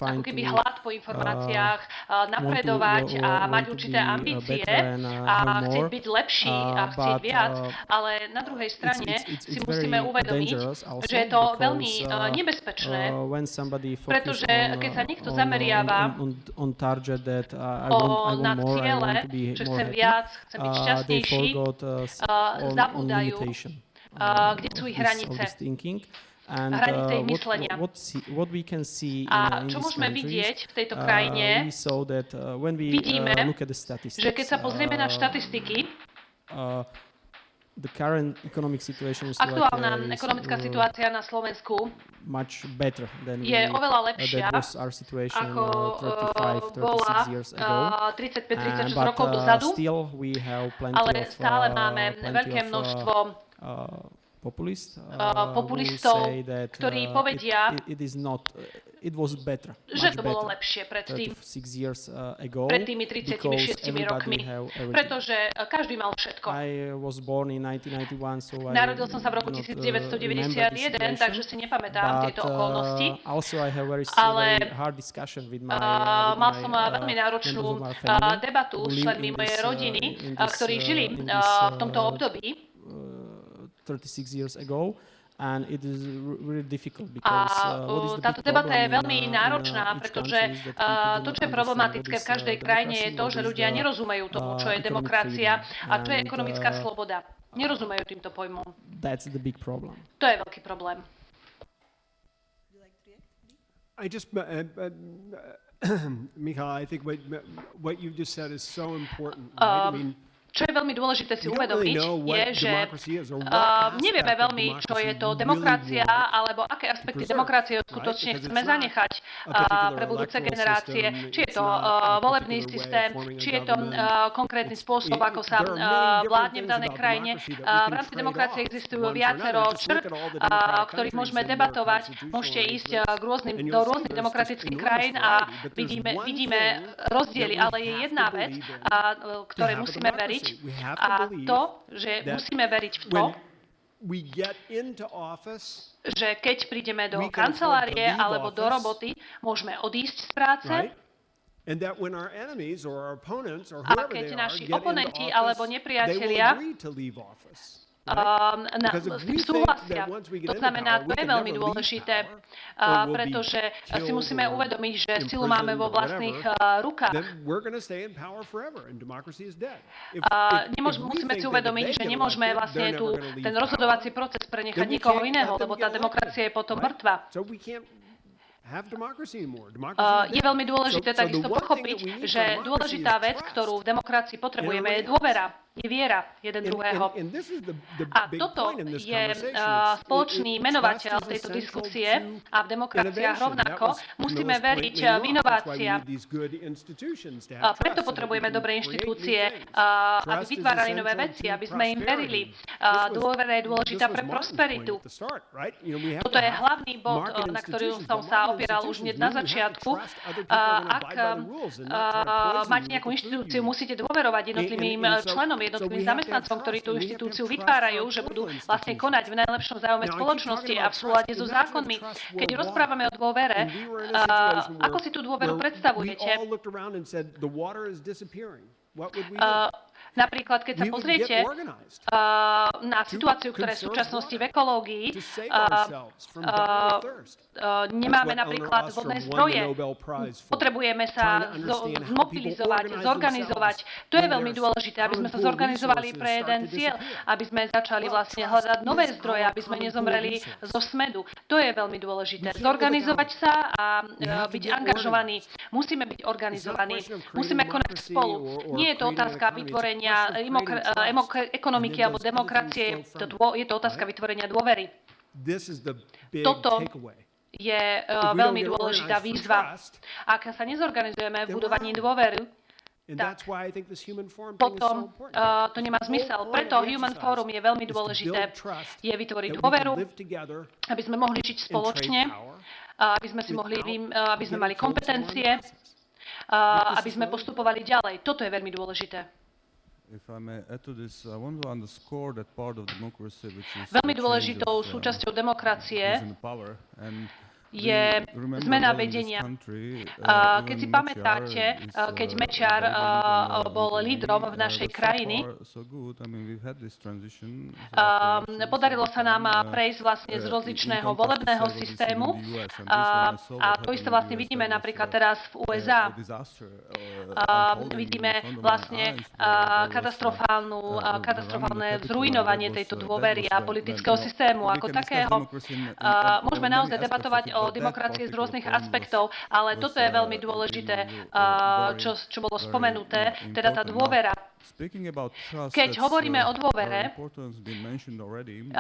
ako keby hlad po informáciách, napredovať a mať určité ambície a chcieť byť lepší a chcieť viac, ale na druhej strane si musíme uvedomiť, že je to veľmi nebezpečné, pretože keď sa niekto zameriava na ciele, že chcem viac, chcem byť šťastnejší, zabúdajú, kde sú ich hranice. Hranice ich myslenia. A čo môžeme vidieť v tejto krajine? Vidíme, že keď sa pozrieme na štatistiky, aktuálna ekonomická situácia na Slovensku je oveľa lepšia, ako bola 35-36 rokov dozadu, ale stále máme veľké množstvo populistov, ktorí povedia, že to bolo lepšie pred tými 36 rokmi, pretože každý mal všetko. Narodil som sa v roku 1991, takže si nepamätám tieto okolnosti, ale mal som veľmi náročnú debatu s členmi mojej rodiny, ktorí žili v tomto období. 36 years ago. And it is really difficult a táto debata je veľmi náročná, pretože to, čo je problematické v každej krajine, je to, že ľudia nerozumejú tomu, čo je demokracia a čo je ekonomická sloboda. Nerozumejú týmto pojmom. That's the big problem. To je veľký problém. I just, Michal, I think what you just said is so important. Right? I mean, Čo je veľmi dôležité si we don't really uvedomiť, know je, what že democracy is or what nevieme aspect of veľmi, čo je to democracy we demokracia, really want alebo aké aspekty preserve, demokracie right? skutočne Because chceme it's not zanechať a particular pre budúce electoral generácie. system, Či je it's to not a volebný particular way of systém, forming a či je to government. konkrétny It's- spôsob, ako sa there are many different vládne v things danej about krajine. democracy that we V can rámci trade demokracie off existujú one for viacero another. Just črt, look at all the democratic ktorých countries môžeme and their debatovať. constitutional Môžete ísť arrangements, k rôznym, and do you'll see rôznych there's demokratických just krajín enormous a variety, but there's one vidíme thing rozdiely, that we ale je have jedna to vec, believe in ktorej to have a musíme veriť, democracy. We have to a believe to, že that musíme veriť v to, when we get into office, že keď prídeme do we can afford to kancelárie leave alebo do office, roboty, môžeme odísť z práce, right? And that when our enemies or our opponents or a whoever keď they are naši get into oponenti alebo office, they will nepriatelia agree to leave office. Right? Because if s we tým think súhlasia. that once we get To into znamená, power, to we je can veľmi never leave dôležité, power, or we'll be pretože si killed musíme or uvedomiť, že silu máme vo imprisoned or vlastných whatever, rukách. then we're going to stay in power forever and democracy is dead. If Musíme we think that if si uvedomiť, they že get nemôžeme elected, vlastne they're never gonna ten leave rozhodovací power, proces prenechať then we niekoho can't iného, let them lebo get tá elected, demokracia je potom right? mŕtva. So we can't have democracy anymore. Je veľmi dôležité So the takisto one thing pochopiť, that we need že for democracy dôležitá is vec, trust. ktorú v demokracii potrebujeme, je everybody dôvera, je viera jeden druhého. And this is the A big toto point in this je conversation. spoločný menovateľ Trust is tejto essential diskusie to a v demokraciách innovation. That rovnako was musíme Camilla's veriť point later v on. That's why we inováciám. need these good institutions to have Preto trust so that potrebujeme we can dobré create new inštitúcie, things. aby Trust is vytvárali nové essential veci, to aby sme im verili. prosperity. Dôvera je dôležitá This was pre Martin's prosperitu. point at the start, right? You know, we have Toto to je have hlavný bod, market na ktorý institutions, som but sa market opieral už hneď na institutions mean you have to začiatku. trust other people are gonna Ak abide by the rules and not try to poison máte you nejakú with the food inštitúciu, you eat. musíte dôverovať jednotlivým členom, jednotlivým zamestnancom, ktorí tú inštitúciu vytvárajú, že budú vlastne konať v najlepšom záujme spoločnosti a v súlade so zákonmi. Keď rozprávame o dôvere, ako si tú dôveru predstavujete? Napríklad, keď sa pozriete na situáciu, ktorá je v súčasnosti v ekológii, nemáme napríklad vodné zdroje. Potrebujeme sa zmobilizovať, zorganizovať. To je veľmi dôležité, aby sme sa zorganizovali pre jeden cieľ, aby sme začali vlastne hľadať nové zdroje, aby sme nezomreli zo smedu. To je veľmi dôležité. Zorganizovať sa a byť angažovaní. Musíme byť organizovaní. Musíme konať spolu. Nie je to otázka vytvorenia ekonomiky alebo demokracie, je to otázka vytvorenia dôvery. Toto je veľmi dôležitá výzva. Ak sa nezorganizujeme v budovaní dôvery, potom to nemá zmysel. Preto Human Forum je veľmi dôležité. Je vytvoriť dôveru, aby sme mohli žiť spoločne, aby sme mali kompetencie, aby sme postupovali ďalej. Toto je veľmi dôležité. Veľmi dôležitou súčasťou demokracie je zmena vedenia. Keď si pamätáte, keď Mečiar bol lídrom v našej krajiny, podarilo sa nám prejsť vlastne z rozličného volebného systému a to isté vlastne vidíme napríklad teraz v USA. Vidíme vlastne katastrofálne zrujnovanie tejto dôvery a politického systému ako takého. Môžeme naozaj debatovať o demokracii z rôznych aspektov, ale toto je veľmi dôležité, čo bolo spomenuté, teda tá dôvera. Keď hovoríme o dôvere,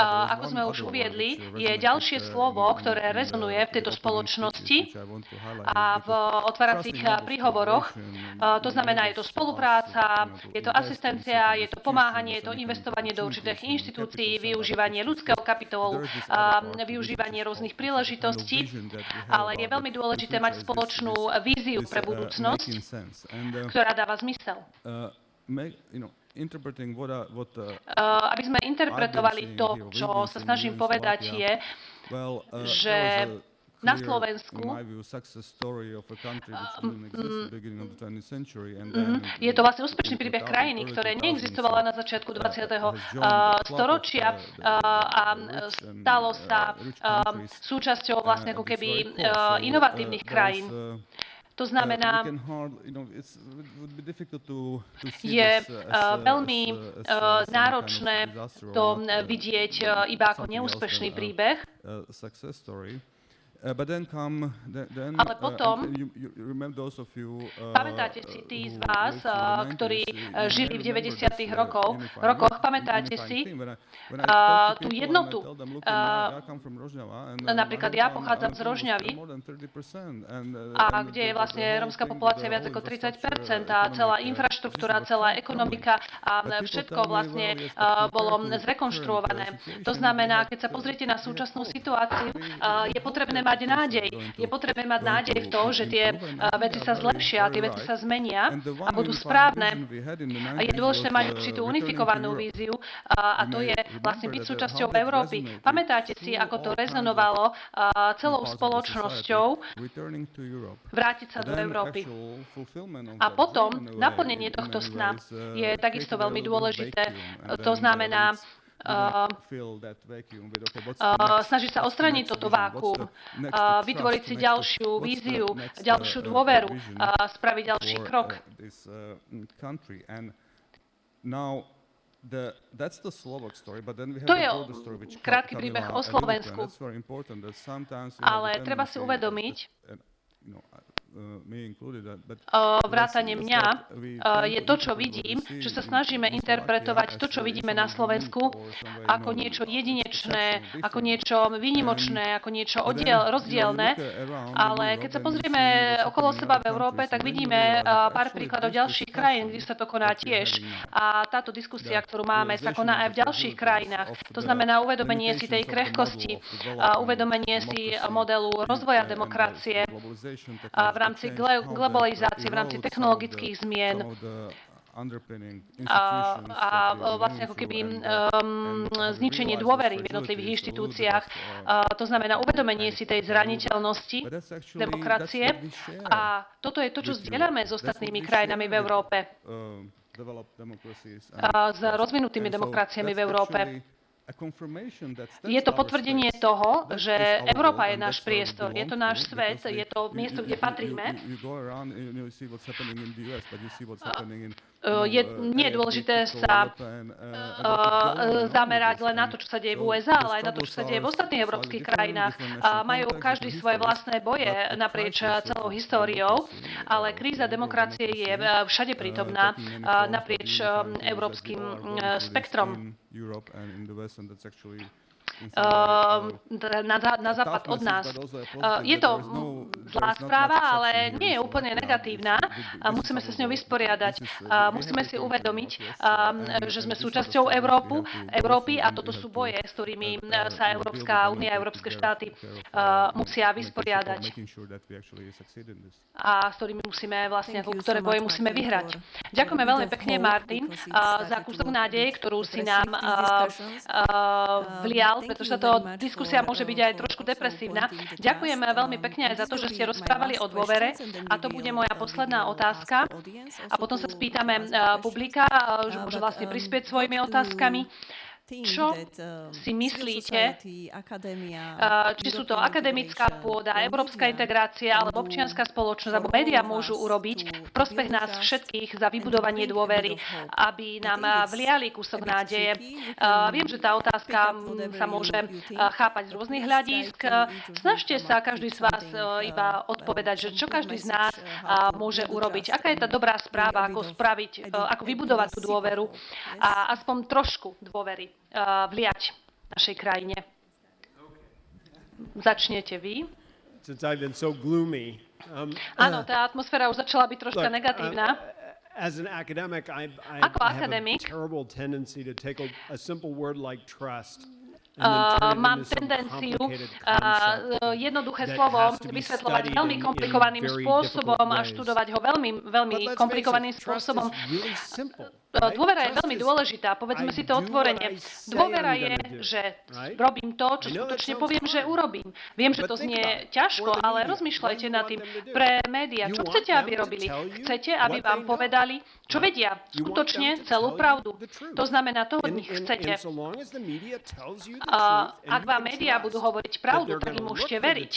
ako sme už uviedli, je ďalšie slovo, ktoré rezonuje v tejto spoločnosti a v otváracích príhovoroch. To znamená, je to spolupráca, je to asistencia, je to pomáhanie, je to investovanie do určitých inštitúcií, využívanie ľudského kapitálu, využívanie rôznych príležitostí, ale je veľmi dôležité mať spoločnú víziu pre budúcnosť, ktorá dáva zmysel. Aby sme interpretovali to, čo sa snažím povedať, je, že na Slovensku je to vlastne úspešný príbeh krajiny, ktoré neexistovala na začiatku 20. storočia a stalo sa súčasťou vlastne ako keby inovatívnych krajín. To znamená, je veľmi náročné to vidieť iba ako neúspešný príbeh. Ale potom, pamätáte si tí z vás, ktorí žili v 90. rokoch, pamätáte si tú jednotu. Napríklad ja pochádzam z Rožňavy, a kde je vlastne rómska populácia viac ako 30% a celá infraštruktúra, celá ekonomika a všetko vlastne bolo zrekonštruované. To znamená, keď sa pozriete na súčasnú situáciu, je potrebné mať nádej. Je potrebné mať nádej v to, že tie veci sa zlepšia, tie veci sa zmenia a budú správne. A je dôležité mať určitú unifikovanú víziu a to je vlastne byť súčasťou Európy. Pamätáte si, ako to rezonovalo celou spoločnosťou vrátiť sa do Európy. A potom naplnenie tohto sna je takisto veľmi dôležité. To znamená, snažiť sa odstrániť toto vákuum, vytvoriť si ďalšiu víziu, ďalšiu dôveru, spraviť ďalší krok. To je krátky príbeh o Slovensku, ale treba si uvedomiť, vrátane mňa, je to, čo vidím, že sa snažíme interpretovať to, čo vidíme na Slovensku, ako niečo jedinečné, ako niečo výnimočné, ako niečo rozdielne. Ale keď sa pozrieme okolo seba v Európe, tak vidíme pár príkladov ďalších krajín, kde sa to koná tiež. A táto diskusia, ktorú máme, sa koná aj v ďalších krajinách. To znamená uvedomenie si tej krehkosti, uvedomenie si modelu rozvoja demokracie, v rámci globalizácie, v rámci technologických zmien a vlastne ako keby zničenie dôvery v jednotlivých inštitúciách. To znamená uvedomenie si tej zraniteľnosti demokracie a toto je to, čo zdieľame s ostatnými krajinami v Európe, s rozvinutými demokraciami v Európe. Je to potvrdenie toho, že Európa je náš priestor, je to náš svet, je to miesto, kde patríme. Nie je dôležité sa zamerať len na to, čo sa deje v USA, ale aj na to, čo sa deje v ostatných európskych krajinách. Majú každý svoje vlastné boje naprieč celou históriou, ale kríza demokracie je všade prítomná naprieč európskym spektrom. Na západ od nás. Je to zlá správa, ale nie je úplne negatívna. Musíme sa s ňou vysporiadať. Musíme si uvedomiť, že sme súčasťou Európy a toto sú boje, s ktorými sa Európska únia a európske štáty musia vysporiadať. A s ktorými musíme vlastne, ktoré boje musíme vyhrať. Ďakujeme veľmi pekne, Martin, za kúsok nádeje, ktorú si nám vlial, pretože táto diskusia môže byť aj trošku depresívna. Ďakujem veľmi pekne aj za to, že ste rozprávali o dôvere. A to bude moja posledná otázka. A potom sa spýtame publika, že môže vlastne prispieť svojimi otázkami. Čo si myslíte, či sú to akademická pôda, európska integrácia, alebo občianska spoločnosť, alebo médiá môžu urobiť v prospech nás všetkých za vybudovanie dôvery, aby nám vliali kúsok nádeje? Viem, že tá otázka sa môže chápať z rôznych hľadísk. Snažte sa každý z vás iba odpovedať, že čo každý z nás môže urobiť. Aká je tá dobrá správa, ako spraviť, ako vybudovať tú dôveru a aspoň trošku dôvery vliať našej krajine. Začnete vy. Áno, tá atmosféra už začala byť troška negatívna. Ako akademik mám tendenciu jednoduché slovo vysvetľovať veľmi komplikovaným spôsobom a študovať ho veľmi komplikovaným spôsobom. Dôvera je veľmi dôležitá, povedzme si to otvorene. Dôvera je, že robím to, čo skutočne poviem, že urobím. Viem, že to znie ťažko, ale rozmýšľajte nad tým. Pre médiá, čo chcete, aby robili? Chcete, aby vám povedali, čo vedia, skutočne celú pravdu. To znamená, toho od nich chcete. Ak vám médiá budú hovoriť pravdu, tak im môžete veriť.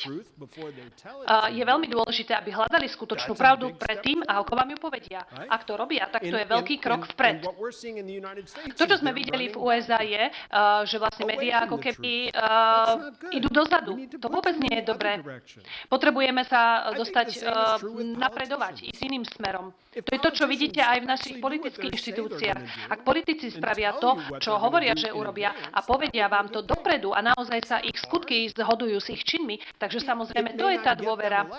Je veľmi dôležité, aby hľadali skutočnú pravdu predtým, ako vám ju povedia. Ak to robia, tak to je veľký krok vpred. vpred. To, čo sme videli v USA je, že vlastne médiá ako keby idú dozadu. To vôbec nie je dobré. Potrebujeme sa dostať, napredovať, ísť iným smerom. To je to, čo vidíte aj v našich politických inštitúciách. Ak politici spravia to, čo hovoria, že urobia a povedia vám to dopredu a naozaj sa ich skutky zhodujú s ich činmi, takže samozrejme to je tá dôvera.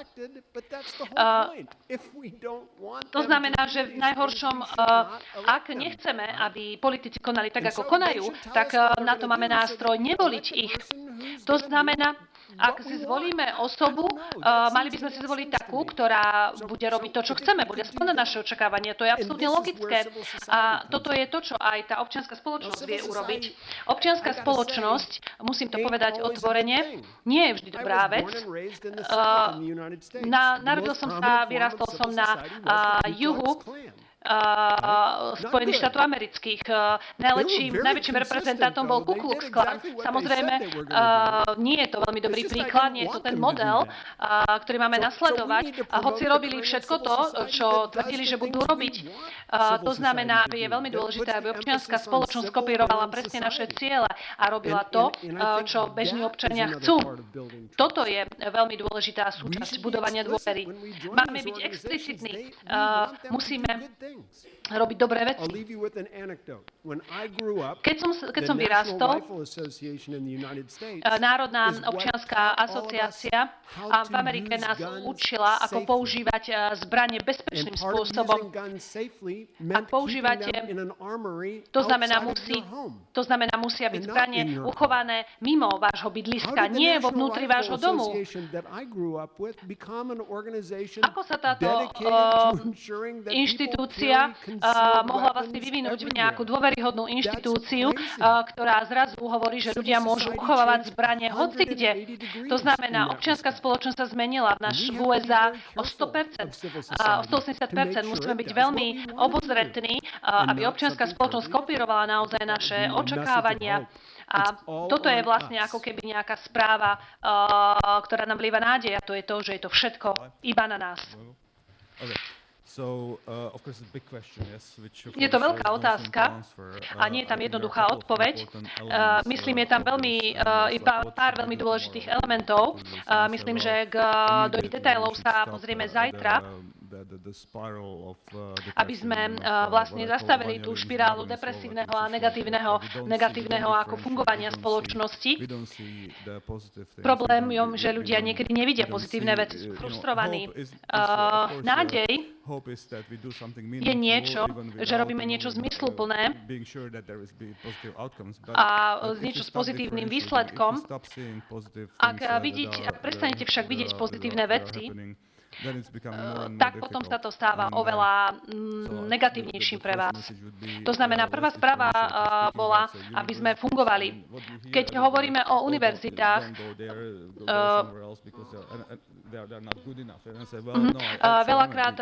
To znamená, že v najhoršom, ak nechceme, aby politici konali tak, ako konajú, tak na to máme nástroj nevoliť ich. To znamená, ak si zvolíme osobu, mali by sme si zvoliť takú, ktorá bude robiť to, čo chceme, bude splňať naše očakávania. To je absolútne logické. A toto je to, čo aj tá občianska spoločnosť vie urobiť. Občianska spoločnosť, musím to povedať otvorene, nie je vždy dobrá vec. Narodil som sa, vyrastol som na juhu Spojených štátov amerických. Najväčším reprezentantom bol Ku Klux Klan. Samozrejme, nie je to veľmi dobrý príklad, nie je to ten model, ktorý máme nasledovať. A hoci robili všetko to, čo tvrdili, že budú robiť, to znamená, že je veľmi dôležité, aby občianska spoločnosť kopírovala presne naše ciele a robila to, čo bežní občania chcú. Toto je veľmi dôležitá súčasť budovania dôvery. Máme byť explicitní, musíme robiť dobré veci. Keď som vyrástol, Národná občianská asociácia v Amerike nás učila, ako používať zbranie bezpečným spôsobom. Ak používate, to znamená, musia byť zbranie uchované mimo vášho bydliska, nie vo vnútri vášho domu. Ako sa táto inštitúcia mohla vlastne vyvinúť v nejakú dôveryhodnú inštitúciu, ktorá zrazu hovorí, že ľudia môžu uchovávať zbranie hocikde. To znamená, občianska spoločnosť sa zmenila v USA o 100%, o 180%. Musíme byť veľmi obozretní, aby občianska spoločnosť kopírovala naozaj naše očakávania. A toto je vlastne ako keby nejaká správa, ktorá nám vlieva nádej, a to je to, že je to všetko iba na nás. Je to veľká otázka a nie je tam jednoduchá odpoveď. Myslím, je tam pár veľmi dôležitých elementov. Myslím, že do ich detailov sa pozrieme zajtra, aby sme vlastne zastavili tú špirálu depresívneho a negatívneho ako fungovania spoločnosti. Problémom, že ľudia niekedy nevidia pozitívne veci, sú frustrovaní. Nádej je niečo, že robíme niečo zmysluplné a niečo s pozitívnym výsledkom. Ak prestanete však vidieť pozitívne veci, tak potom sa to stáva oveľa negatívnejším pre vás. To znamená, prvá správa bola, aby sme fungovali. Keď hovoríme o univerzitách, veľakrát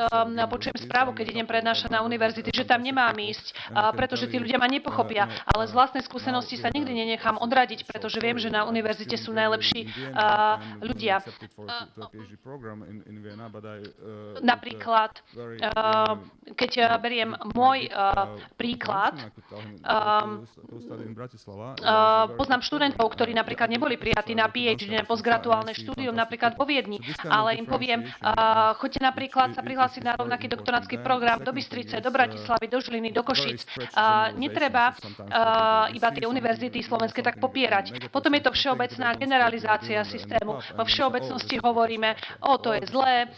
počujem správu, keď idem prednášať na univerzity, že tam nemám ísť, pretože tí ľudia ma nepochopia. Ale z vlastnej skúsenosti sa nikdy nenechám odradiť, pretože viem, že na univerzite sú najlepší ľudia. Napríklad, keď beriem môj príklad, poznám študentov, ktorí napríklad neboli prijatí na PhD, na postgraduálne štúdium, napríklad vo Viedni, ale im poviem, choďte napríklad sa prihlásiť na rovnaký doktorátsky program do Bystrice, do Bratislavy, do Žiliny, do Košíc. Netreba iba tie univerzity slovenské tak popierať. Potom je to všeobecná generalizácia systému. Vo všeobecnosti hovoríme, to je zlé,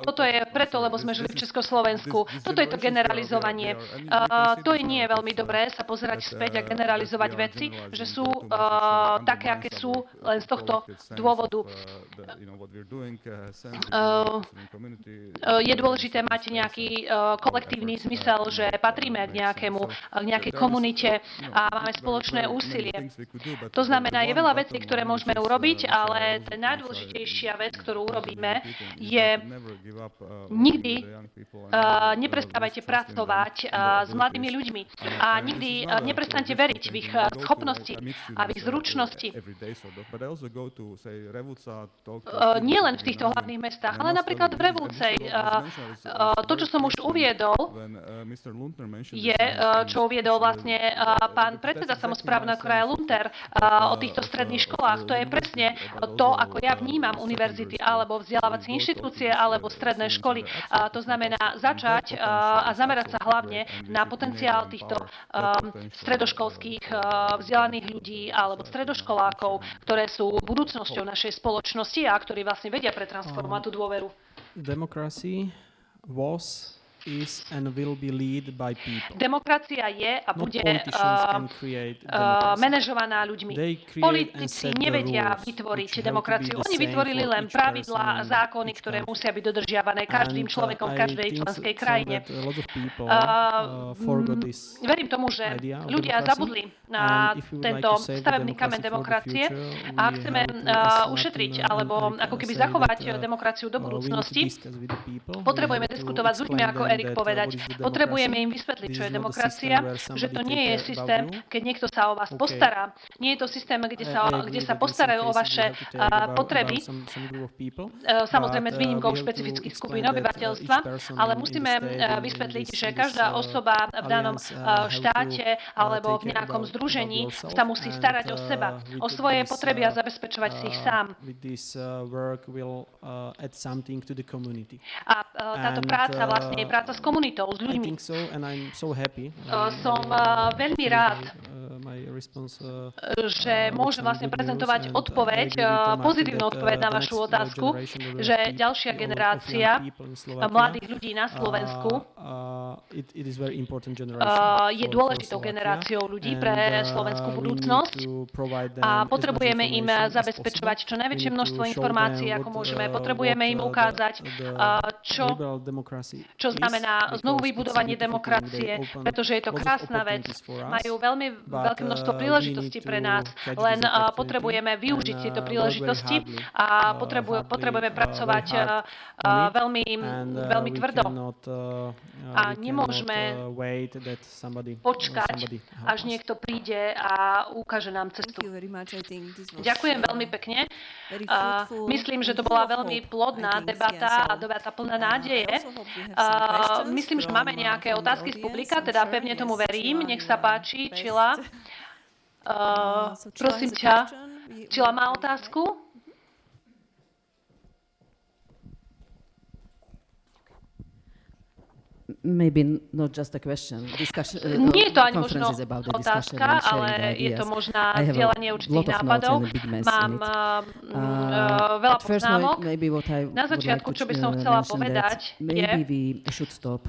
toto je preto, lebo sme žili v Československu. Toto je to generalizovanie. To nie je veľmi dobré sa pozerať späť a generalizovať veci, že sú také, aké sú, len z tohto dôvodu. Je dôležité mať nejaký kolektívny zmysel, že patríme k nejakej komunite a máme spoločné úsilie. To znamená, je veľa vecí, ktoré môžeme urobiť, ale tá najdôležitejšia vec, ktorú urobíme, je nikdy neprestávajte pracovať s mladými ľuďmi a nikdy neprestaňte veriť v ich schopnosti a v ich zručnosti. Nie len v v týchto hlavných mestách. Ale napríklad v Revúcej, to, čo som už uviedol, je, čo uviedol vlastne pán predseda samosprávneho kraja Lunter o týchto stredných školách. To je presne to, ako ja vnímam univerzity alebo vzdelávacie inštitúcie alebo stredné školy. To znamená začať a zamerať sa hlavne na potenciál týchto stredoškolských vzdelaných ľudí alebo stredoškolákov, ktoré sú budúcnosťou našej spoločnosti a ktorí vlastne vedia pretransformovať tú dôveru. Democracy was, is and will be led by people. Demokracia je a bude manažovaná ľuďmi. Politici nevedia vytvoriť demokraciu. Oni vytvorili len pravidlá a zákony, ktoré musia byť dodržiavané každým človekom v každej členskej krajine. Verím tomu, že ľudia zabudli na tento stavebný kameň demokracie a chceme ušetriť alebo ako keby zachovať demokraciu do budúcnosti, potrebujeme diskutovať s ľuďmi ako Erik povedať. Potrebujeme im vysvetliť, čo je demokracia, že to nie je systém, keď niekto sa o vás postará. Nie je to systém, kde sa postarajú o vaše potreby. Samozrejme s výnimkou špecifických skupín obyvateľstva, ale musíme vysvetliť, že každá osoba v danom štáte alebo v nejakom združení sa musí starať o seba, o svoje potreby a zabezpečovať si ich sám. A táto práca vlastne je práca s komunitou, s ľuďmi. Som veľmi rád, že môžem vlastne prezentovať odpoveď, pozitívnu odpoveď na vašu otázku, že ďalšia generácia mladých ľudí na Slovensku je dôležitou generáciou ľudí pre slovenskú budúcnosť a potrebujeme im zabezpečovať čo najväčšie množstvo informácií, ako môžeme. Potrebujeme im ukázať, čo znamená znovu vybudovanie demokracie, pretože je to krásna vec. Majú veľmi veľké množstvo príležitostí pre nás, len potrebujeme využiť tieto príležitosti a potrebujeme pracovať veľmi tvrdo. A nemôžeme počkať, až niekto príde a ukáže nám cestu. Ďakujem veľmi pekne. Myslím, že to bola veľmi plodná debata a debata plná nádeje. Myslím, že máme nejaké otázky z publika, teda pevne tomu verím. Nech sa páči, Čila. Prosím ťa, Čila má otázku? Maybe not just a question. Nie je to ani možno otázka, ale je to možná vzdielanie určitých nápadov. Mám veľa poznámok. Na začiatku, čo by som chcela povedať, je,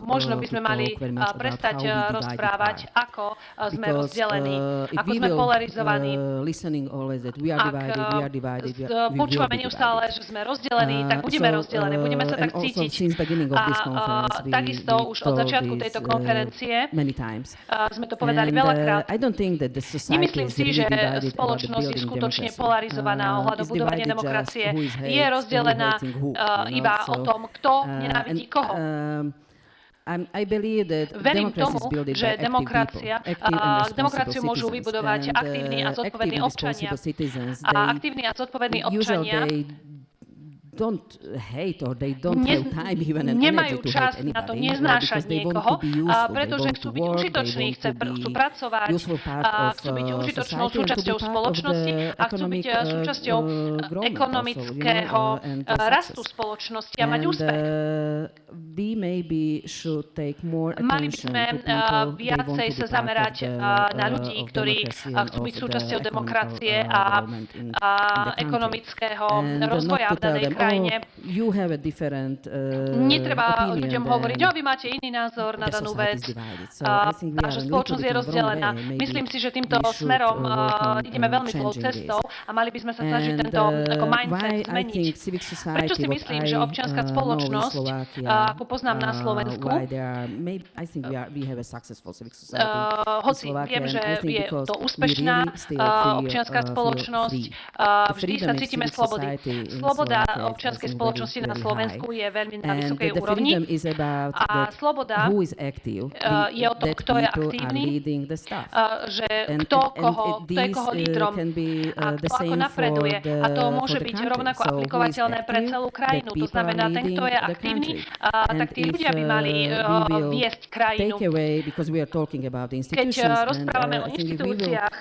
možno by sme mali prestať rozprávať, ako sme rozdelení, ako sme polarizovaní. Ak počúvame neustále, že sme rozdelení, tak budeme rozdelení, budeme sa tak cítiť. A takisto už od začiatku tejto konferencie sme to povedali veľakrát. Nemyslím si, že spoločnosť je skutočne polarizovaná ohľadom budovania demokracie. Je rozdelená iba o tom, kto nenávidí koho. Verím tomu, že demokraciu môžu vybudovať aktívni a zodpovední občania. A aktívni a zodpovední občania nemajú čas na to neznášať niekoho, pretože chcú byť užitoční, chcú pracovať, chcú byť užitočnou súčasťou spoločnosti a chcú byť súčasťou ekonomického rastu spoločnosti a mať úspech. Mali by sme viacej sa zamerať na ľudí, ktorí chcú byť súčasťou demokracie a ekonomického rozvoja v danej krajine. Netreba ľuďom hovoriť, že vy máte iný názor na danú vec a že spoločnosť je rozdelená. Myslím si, že týmto smerom ideme veľmi dlhou cestou a mali by sme sa snažiť tento ako mindset zmeniť. Prečo si myslím, že občianska spoločnosť, ako poznám na Slovensku, hoci viem, že je to úspešná občianska spoločnosť, vždy sa cítime slobody. Sloboda občianskej I think, spoločnosti na very Slovensku je veľmi na And vysokej the úrovni. freedom is about A that sloboda who is active, je o tom, that kto je people are aktívny, leading the stuff. že kto je koho lídrom can be a the kto ako same napreduje. A to for môže the byť country. rovnako So who is aplikovateľné pre active, celú that krajinu. To people are znamená, ten, kto je leading the aktívny, country. tak tí And ľudia by if, mali we will viesť krajinu. take away, because we are talking about Keď institutions, and rozprávame o I think if we will inštitúciách,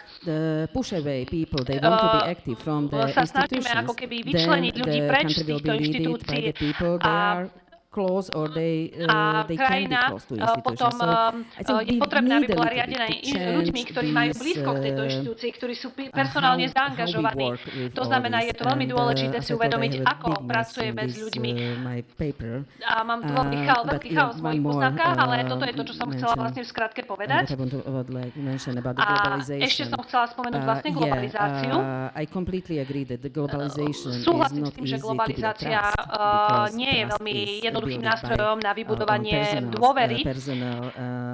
push away people, they want to be active from the sa snažíme institutions, ako keby then vyčleniť ľudí the preč z country will týchto be led by inštitúcií the people they a are close or they a can be krajina close to potom institutions. So I think je we potrebné, aby need a bola little riadená bit to ľuďmi, ktorí majú change blízko k tejto this, inštitúcii, ktorí sú personálne how we zaangažovaní. work with To all znamená, this. je to veľmi And, dôležité as si I thought I uvedomiť, have a ako big mess pracujeme in s this, ľuďmi. my paper. A mám tu veľký but chaos v one mojich more, poznámkach, ale toto je to, čo som chcela mention, vlastne v skratke what povedať. I would like to mention about the A globalization. ešte som chcela spomenúť vlastne globalizáciu. I completely agree that the globalization is Súhlasím not s tým, že easy to build globalizácia trust, because nie je trust veľmi is jednoduchým built by, nástrojom na vybudovanie personal, dôvery, personal,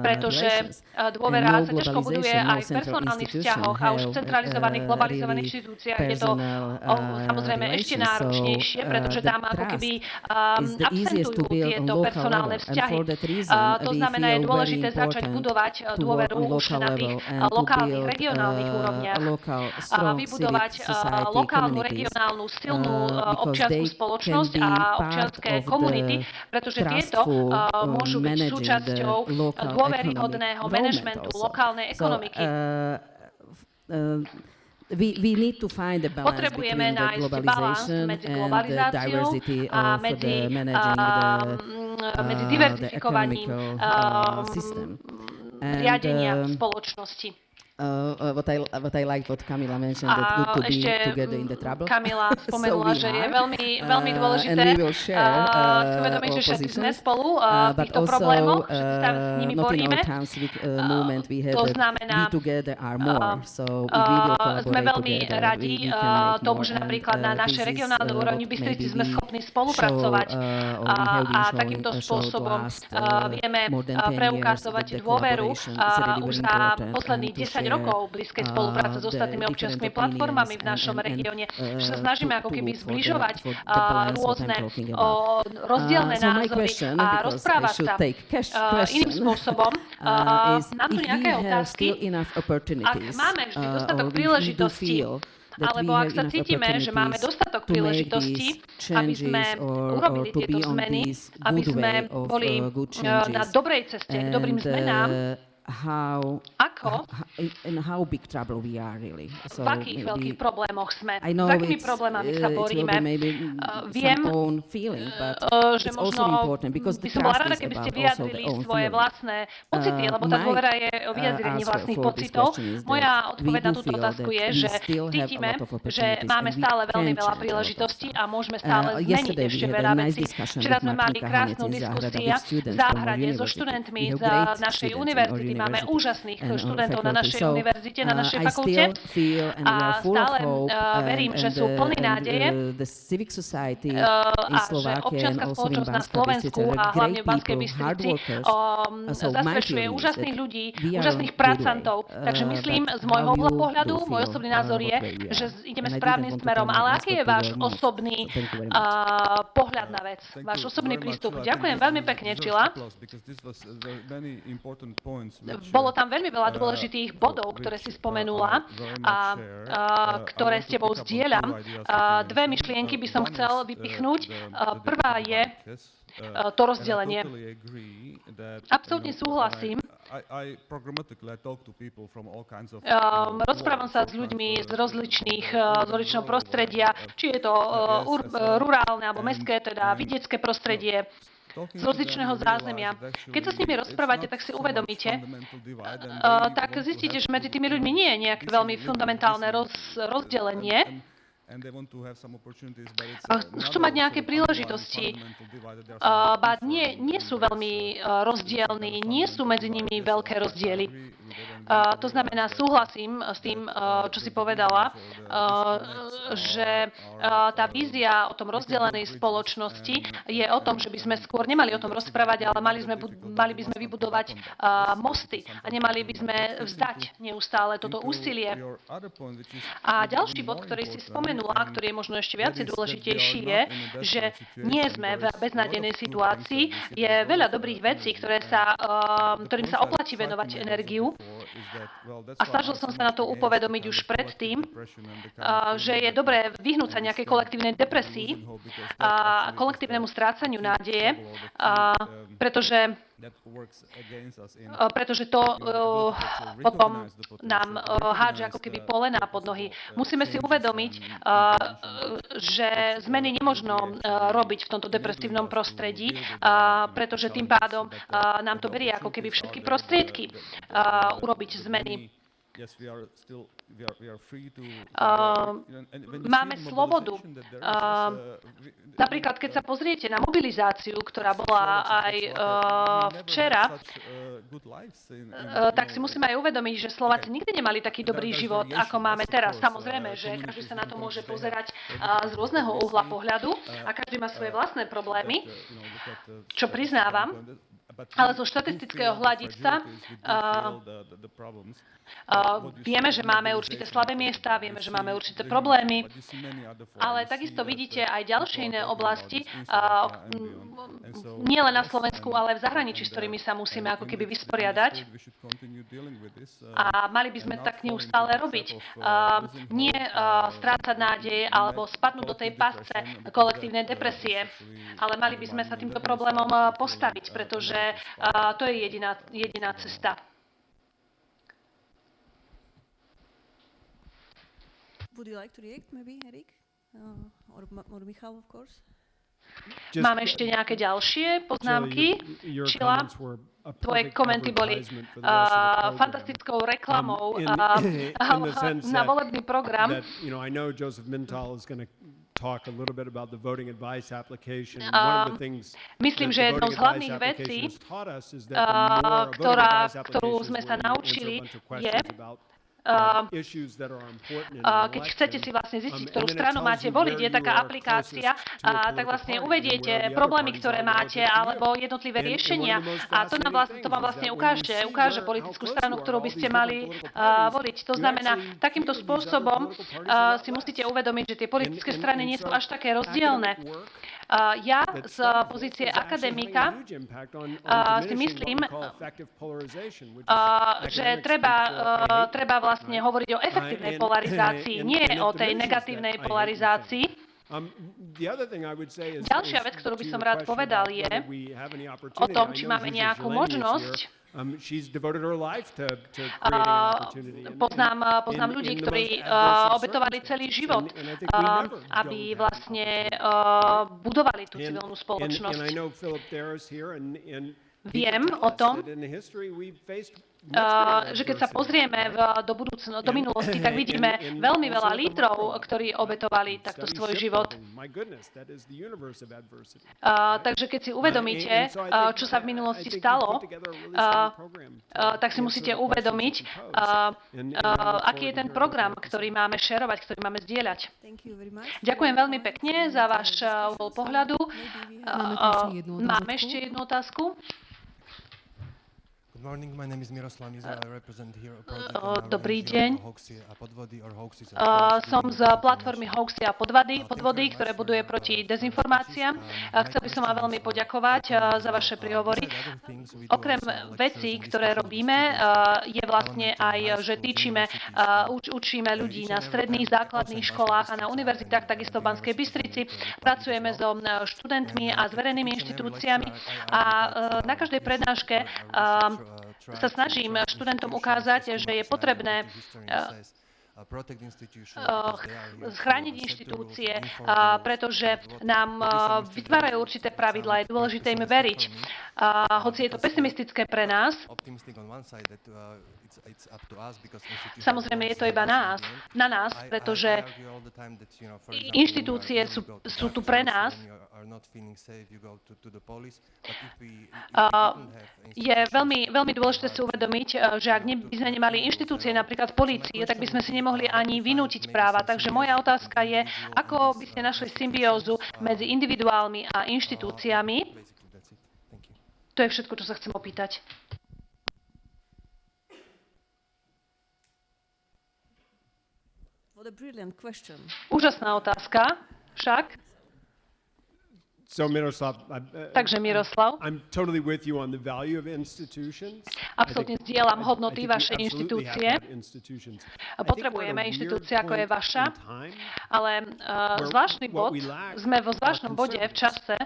pretože relations. dôvera And no sa ťažko buduje globalization, no aj v central personálnych institution vzťahoch a už v have, centralizovaných, globalizovaných really inštitúciách je to personal, samozrejme ešte relations. náročnejšie, pretože The tam ako trust keby is the easiest to absentujú build on tieto local personálne level. And vzťahy. for that reason, To we znamená, je feel dôležité very začať important budovať to work dôveru on už local na tých level and to lokálnych, build regionálnych a úrovniach. local, A strong vybudovať civic society lokálnu, communities, regionálnu, silnú because občiansku they spoločnosť can be a part občianske of the komunity, pretože tieto trustful, môžu byť managing súčasťou the local dôveryhodného economic manažmentu development also. lokálnej ekonomiky. We need to find a balance Potrebujeme between the nájsť balans globalization medzi and the globalizáciou diversity a of medzi, the managing medzi the diverzifikovaním economical system. riadenia And, spoločnosti. what I liked what Camila mentioned, that good to be ešte together in the trouble. Kamila spomenula, we že je are. veľmi dôležité And we will share si uvedomiť, že our všetci sme positions. spolu v But týchto also, problémoch, všetci sa s nimi not in boríme. our town civic movement, we had To that znamená, we together are more. So if we will sme collaborate veľmi together, radi we can make tomu, more. že And, napríklad na this našej is, regionálnej úrovni what Bystrici maybe sme we schopní spolupracovať show, or we have been a showing, takýmto showed spôsobom last, vieme more than 10 years preukazovať that the dôveru collaboration is really už very za important, posledných and to 10 share, rokov blízkej spolupráce s the ostatnými different občianskymi opinions platformami v našom and, regióne, že sa snažíme ako keby look for zbližovať for the balance what I'm rôzne talking about. rozdielne So my názory question, a because I rozprávať should sa take iným question, spôsobom. is Mám tu if nejaké we have otázky. still enough opportunities, máme vždy dostatok or if we do príležitostí, feel that alebo we ak have sa enough cítime, že máme opportunities dostatok to make príležitostí, these aby sme changes or urobili to tieto be on zmeny, this aby good sme way of boli good na changes, dobrej ceste k dobrým and, zmenám, how in how big trouble we are really. So v akých veľkých problémoch sme, I s know akými it's, problémami sa it will boríme. be maybe Viem, some own feeling, but že it's also možno important because by the som bola trust rada, is keby ste about also the vyjadrili own svoje feeling. vlastné pocity, lebo tá My, dôvera je o vyjadrení answer vlastných for this pocitov. question is that Moja we odpoveď na do túto feel otázku that je, we že still have a cítime, lot of že opportunities máme and we stále veľmi can veľa change a lot of príležitostí stuff. a môžeme stále zmeniť Yesterday ešte we had veľa a nice vecí. discussion Včera with sme mali Martika krásnu Hanec in Záhrada diskusiu with students v from our Záhrade so university. študentmi We have z great našej students in our univerzity. Máme university úžasných and our študentov na faculty. našej So, univerzite, na našej I fakulte. still feel and we A are full of stále hope verím, že sú plní nádeje. the civic society in A že Slovakia and občianska also in spoločnosť na Banská Slovensku Bystrica a are hlavne v great Banskej people, hard Bystrici workers. So my zastrešuje feeling is úžasných that ľudí, we are úžasných on good way. pracantov. Takže myslím, But z môjho how you pohľadu, do môj feel, osobný názor what je, way we že are. ideme And I správnym didn't want to smerom. comment Ale on aký je what váš we were more. osobný So thank you very much. pohľad na vec? Váš osobný prístup? Ďakujem veľmi pekne, Čila. Bolo tam veľmi veľa dôležitých bodov, ktoré si spomenula a ktoré s tebou zdieľam. Dve myšlienky by som chcel vypichnúť. Prvá je to rozdelenie. Absolútne súhlasím. Rozprávam sa s ľuďmi z rozličného prostredia, či je to rurálne alebo mestské, teda vidiecké prostredie, z rozličného zázemia. Keď sa s nimi rozprávate, tak si uvedomíte, tak zistíte, že medzi tými ľuďmi nie je nejaké veľmi fundamentálne rozdelenie. Chcú mať nejaké príležitosti, nie sú veľmi rozdielní, nie sú medzi nimi veľké rozdiely. To znamená, súhlasím s tým, čo si povedala, že tá vízia o tom rozdelenej spoločnosti je o tom, že by sme skôr nemali o tom rozprávať, ale mali by sme vybudovať mosty a nemali by sme vzdať neustále toto úsilie. A ďalší bod, ktorý si spomenula, ktorý je možno ešte viacej dôležitejší, je, že nie sme v beznádejnej situácii. Je veľa dobrých vecí, ktorým sa oplatí venovať energiu. A snažil som sa na to upovedomiť už predtým, že je dobré vyhnúť sa nejakej kolektívnej depresii a kolektívnemu strácaniu nádeje, pretože to potom nám hádže ako keby polená pod nohy. Musíme si uvedomiť, že zmeny nemožno robiť v tomto depresívnom prostredí, pretože tým pádom nám to berie ako keby všetky prostriedky urobiť zmeny. Máme slobodu. Napríklad, keď sa pozriete na mobilizáciu, ktorá bola aj včera, tak si musíme aj uvedomiť, že Slováci nikdy nemali taký dobrý život, ako máme teraz. Samozrejme, že každý sa na to môže pozerať z rôzneho uhla pohľadu a každý má svoje vlastné problémy, čo priznávam. Ale zo štatistického hľadiska vieme, že máme určité slabé miesta, vieme, že máme určité problémy, ale takisto vidíte aj ďalšie iné oblasti, nie len na Slovensku, ale aj v zahraničí, s ktorými sa musíme ako keby vysporiadať. A mali by sme tak neustále robiť. Nie strácať nádej alebo spadnúť do tej pasce kolektívnej depresie, ale mali by sme sa týmto problémom postaviť, pretože to je jediná cesta. Would you like to react, maybe, Erik? Or Michal, of course? Máme ešte nejaké ďalšie poznámky? Šila, tvoje komenty boli fantastickou reklamou na volebný program. Myslím, že jednou z hlavných vecí, ktorú sme sa naučili, je, keď chcete si vlastne zistiť, ktorú stranu máte voliť, je taká aplikácia, tak vlastne uvediete problémy, ktoré máte, alebo jednotlivé riešenia a to vám vlastne ukáže politickú stranu, ktorú by ste mali voliť. To znamená, takýmto spôsobom si musíte uvedomiť, že tie politické strany nie sú až také rozdielne. Ja z pozície akademika si myslím, že treba vlastne hovoriť o efektívnej polarizácii, nie o tej negatívnej polarizácii. Ďalšia vec, ktorú by som rád povedal, je o tom, či máme nejakú možnosť. Poznám ľudí, ktorí obetovali celý život, aby vlastne budovali tú civilnú spoločnosť. Viem o tom, že keď sa pozrieme do minulosti, tak vidíme veľmi veľa lídrov, ktorí obetovali takto svoj život. Takže keď si uvedomíte, čo sa v minulosti stalo, tak si musíte uvedomiť, aký je ten program, ktorý máme šerovať, ktorý máme zdieľať. Ďakujem veľmi pekne za váš uhol pohľadu. Máme ešte jednu otázku. Dobrý deň. Som z platformy Hoaxy a podvody, ktoré buduje proti dezinformáciám. Chcel by som vám veľmi poďakovať za vaše príhovory. Okrem vecí, ktoré robíme, je vlastne aj, že učíme ľudí na stredných, základných školách a na univerzitách, takisto v Banskej Bystrici. Pracujeme so študentmi a s verejnými inštitúciami a na každej prednáške sa snažím študentom ukázať, že je potrebné chrániť inštitúcie, pretože nám vytvárajú určité pravidlá, je dôležité im veriť. Hoci je to pesimistické pre nás, samozrejme je to iba na nás, pretože inštitúcie sú tu pre nás. Je veľmi dôležité si uvedomiť, že ak by sme nemali inštitúcie, napríklad polície, tak by sme si nemohli ani vynútiť práva. Takže moja otázka je, ako by ste našli symbiózu medzi individuálmi a inštitúciami. To je všetko, čo sa chcem opýtať. What a brilliant question. Úžasná otázka, však. So Miroslav, Takže Miroslav, I'm totally with you on the value of institutions. absolútne zdieľam hodnoty vašej inštitúcie. Potrebujeme inštitúcie, ako je vaša, ale zvláštny bod, sme vo zvláštnom bode v čase,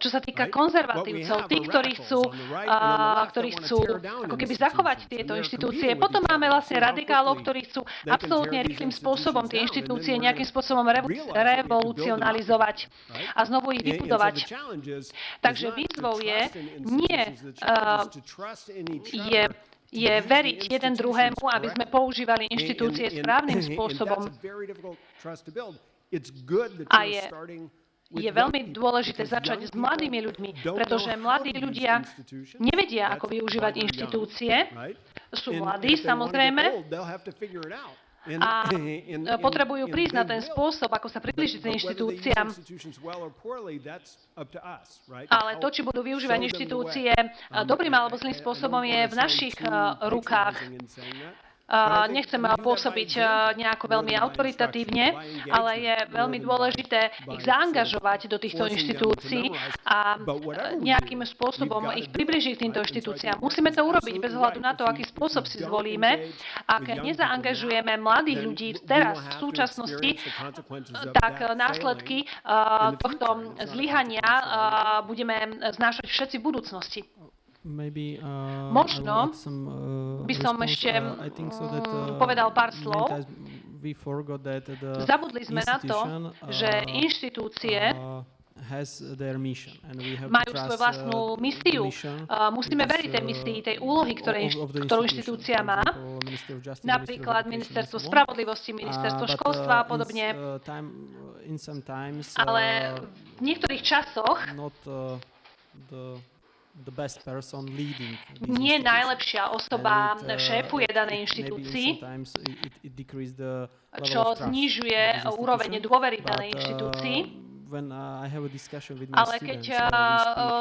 čo sa týka konzervatívcov, tých, ktorí chcú ako keby zachovať tieto inštitúcie. Potom máme vlastne radikálov, ktorí chcú absolútne rýchlym spôsobom tie inštitúcie nejakým spôsobom revolucionalizovať a znovu ich vybudovať. Takže výzvou je veriť jeden druhému, aby sme používali inštitúcie správnym spôsobom. A je veľmi dôležité začať s mladými ľuďmi, pretože mladí ľudia nevedia, ako využívať inštitúcie. Sú mladí, samozrejme, a potrebujú prísť na ten spôsob, ako sa priblížiť k inštitúciám. Ale to, či budú využívať inštitúcie dobrým alebo zlým spôsobom, je v našich rukách. Nechcem pôsobiť nejako veľmi autoritatívne, ale je veľmi dôležité ich zaangažovať do týchto inštitúcií a nejakým spôsobom ich približiť k týmto inštitúciám. Musíme to urobiť bez ohľadu na to, aký spôsob si zvolíme. Ak nezaangažujeme mladých ľudí teraz, v súčasnosti, tak následky tohto zlyhania budeme znášať všetci v budúcnosti. Možno by som ešte povedal pár slov. Zabudli sme na to, že inštitúcie majú svoju vlastnú misiu. Musíme veriť tej misii, tej úlohy, ktorú inštitúcia má. Napríklad Ministerstvo spravodlivosti, Ministerstvo školstva a podobne. Ale v niektorých časoch nie najlepšia osoba šéfuje danej inštitúcii, čo znižuje úroveň dôvery v danej inštitúcii. Ale keď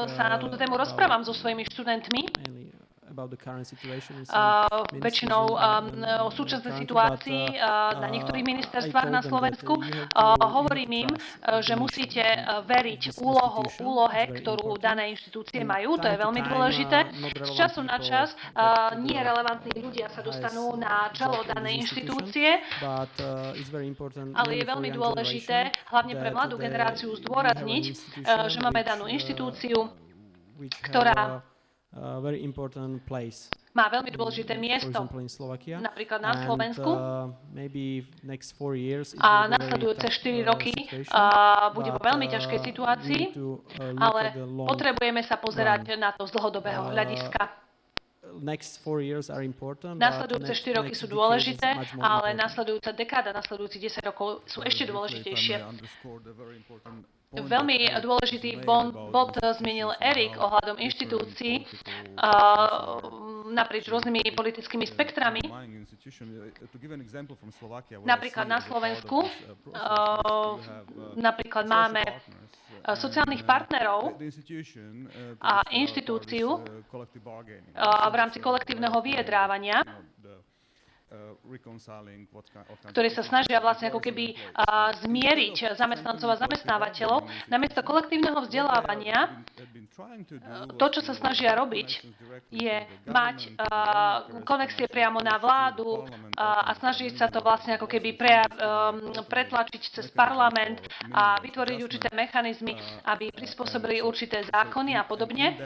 sa na túto tému rozprávam so svojimi študentmi, väčšinou o súčasnej situácii na niektorých ministerstvách na Slovensku. Hovorím im, že musíte veriť úlohe, ktorú dané inštitúcie majú. To je veľmi dôležité. Z času na čas nie relevantní ľudia sa dostanú na čelo danej inštitúcie, ale je veľmi dôležité, hlavne pre mladú generáciu, zdôrazniť, že máme danú inštitúciu, ktorá má veľmi dôležité miesto, napríklad na Slovensku. A nasledujúce 4 roky bude vo veľmi ťažkej situácii, ale potrebujeme sa pozerať na to z dlhodobého hľadiska. Nasledujúce 4 roky sú dôležité, ale nasledujúca dekáda, nasledujúcich 10 rokov sú ešte dôležitejšie. Veľmi dôležitý bod zmienil Erik ohľadom inštitúcií naprieč rôznymi politickými spektrami. Napríklad na Slovensku napríklad máme sociálnych partnerov a inštitúciu v rámci kolektívneho vyjednávania. ktorí sa snažia vlastne ako keby zmieriť zamestnancov a zamestnávateľov. Namiesto kolektívneho vzdelávania, to, čo sa snažia robiť, je mať konexie priamo na vládu a snažiť sa to vlastne ako keby pretlačiť cez parlament a vytvoriť určité mechanizmy, aby prispôsobili určité zákony a podobne.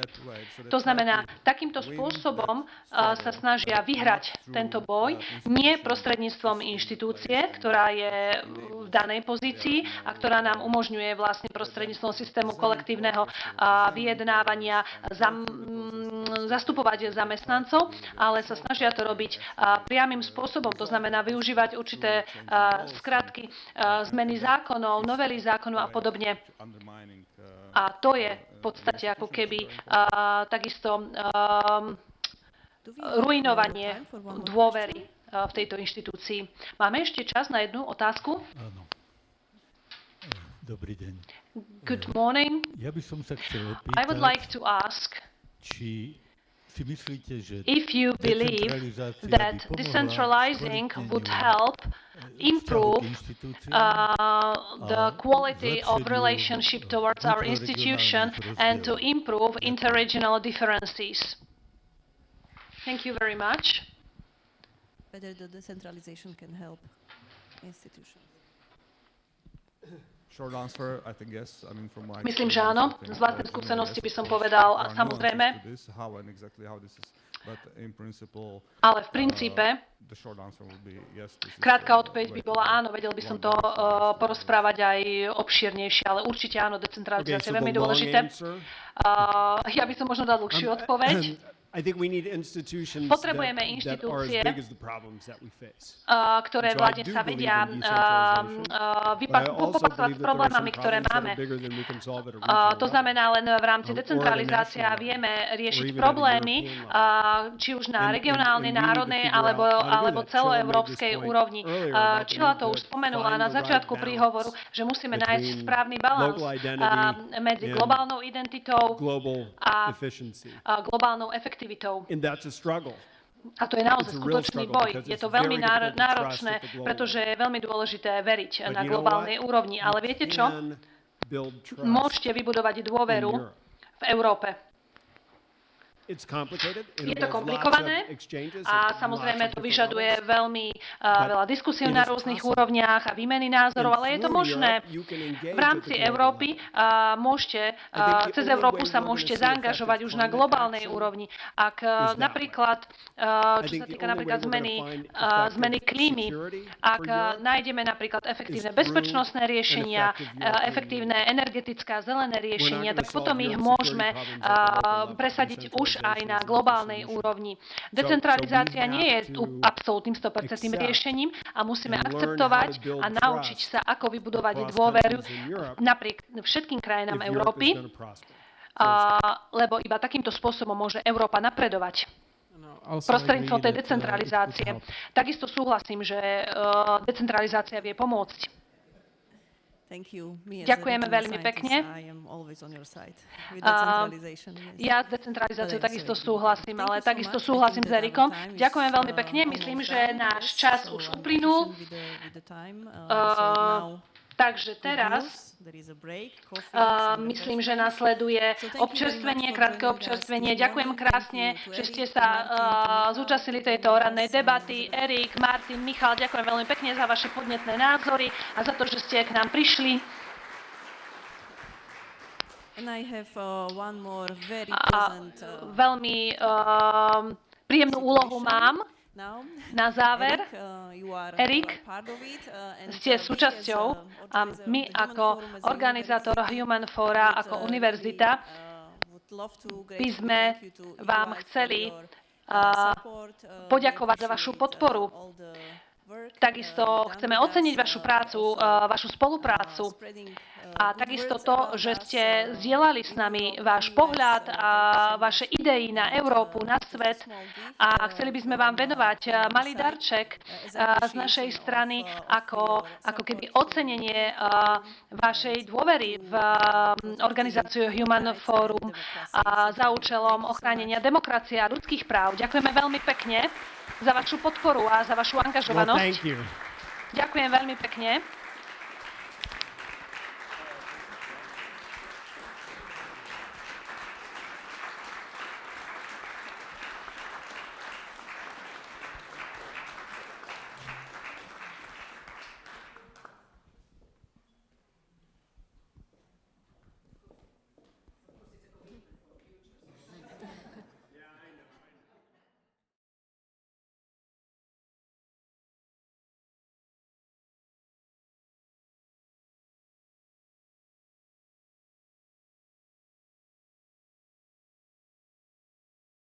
To znamená, takýmto spôsobom sa snažia vyhrať tento boj, nie prostredníctvom inštitúcie, ktorá je v danej pozícii a ktorá nám umožňuje vlastne prostredníctvom systému kolektívneho vyjednávania zastupovať zamestnancov, ale sa snažia to robiť priamym spôsobom, to znamená využívať určité skratky, zmeny zákonov, novely zákonov a podobne. A to je v podstate ako keby takisto ruinovanie dôvery v tejto inštitúcii. Máme ešte čas na jednu otázku? Áno. Dobrý deň. Good morning. Ja by som sa chcel opýtať, I would like to ask či si myslíte, že if you believe that decentralizing would help improve the quality of relationship towards our institution and to improve interregional differences. Thank you very much. Whether the decentralization can help institutions. Short answer, I think yes. I mean, from my Myslím, že áno. Z vlastnej skúsenosti by som povedal samozrejme. Ale v princípe krátka odpoveď by bola áno, vedel by som to porozprávať aj obšírnejšie, ale určite áno, decentralizácia je veľmi dôležité. Ja by som možno dal dlhšiu odpoveď. Potrebujeme inštitúcie, ktoré vládne sa vedia popasovať s problémami, ktoré máme. To znamená, len v rámci decentralizácie vieme riešiť problémy, či už na regionálnej, národnej alebo celoeurópskej úrovni. Čila to už spomenula na začiatku príhovoru, že musíme nájsť správny balans medzi globálnou identitou a globálnou efektivitou. A to je naozaj skutočný boj. Je to veľmi náročné, pretože je veľmi dôležité veriť na globálnej úrovni. Ale viete čo? Môžete vybudovať dôveru v Európe. Je to komplikované a samozrejme to vyžaduje veľmi veľa diskusí na rôznych úrovniach a výmeny názorov, ale je to možné. V rámci Európy cez Európu sa môžete zaangažovať už na globálnej úrovni. Ak napríklad, čo sa týka napríklad zmeny klímy, ak nájdeme napríklad efektívne bezpečnostné riešenia, efektívne energetické a zelené riešenia, tak potom ich môžeme presadiť už aj na globálnej úrovni. Decentralizácia nie je absolútnym 100% riešením a musíme akceptovať a naučiť sa, ako vybudovať dôveru napriek všetkým krajinám Európy, lebo iba takýmto spôsobom môže Európa napredovať. Prostredníctvom tej decentralizácie. Takisto súhlasím, že decentralizácia vie pomôcť. Ďakujeme veľmi pekne. Ja s decentralizáciou takisto súhlasím, ale takisto súhlasím s Erikom. Ďakujem veľmi pekne. Myslím, že náš čas už uplynul. Takže teraz myslím, že nasleduje občerstvenie, krátke občerstvenie. Ďakujem krásne, že ste sa zúčastnili tejto rannej debaty. Erik, Martin, Michal, ďakujem veľmi pekne za vaše podnetné názory a za to, že ste k nám prišli. Veľmi príjemnú úlohu mám. Na záver, Erik, ste súčasťou a my ako organizátor Human Fora, ako univerzita, by sme vám chceli poďakovať za vašu podporu Takisto chceme oceniť vašu prácu, vašu spoluprácu a takisto to, že ste zdieľali s nami váš pohľad a vaše idei na Európu, na svet a chceli by sme vám venovať malý darček z našej strany ako keby ocenenie vašej dôvery v organizáciu Human Forum za účelom ochránenia demokracie a ľudských práv. Ďakujeme veľmi pekne za vašu podporu a za vašu angažovanosť. Well, thank you. Ďakujem veľmi pekne.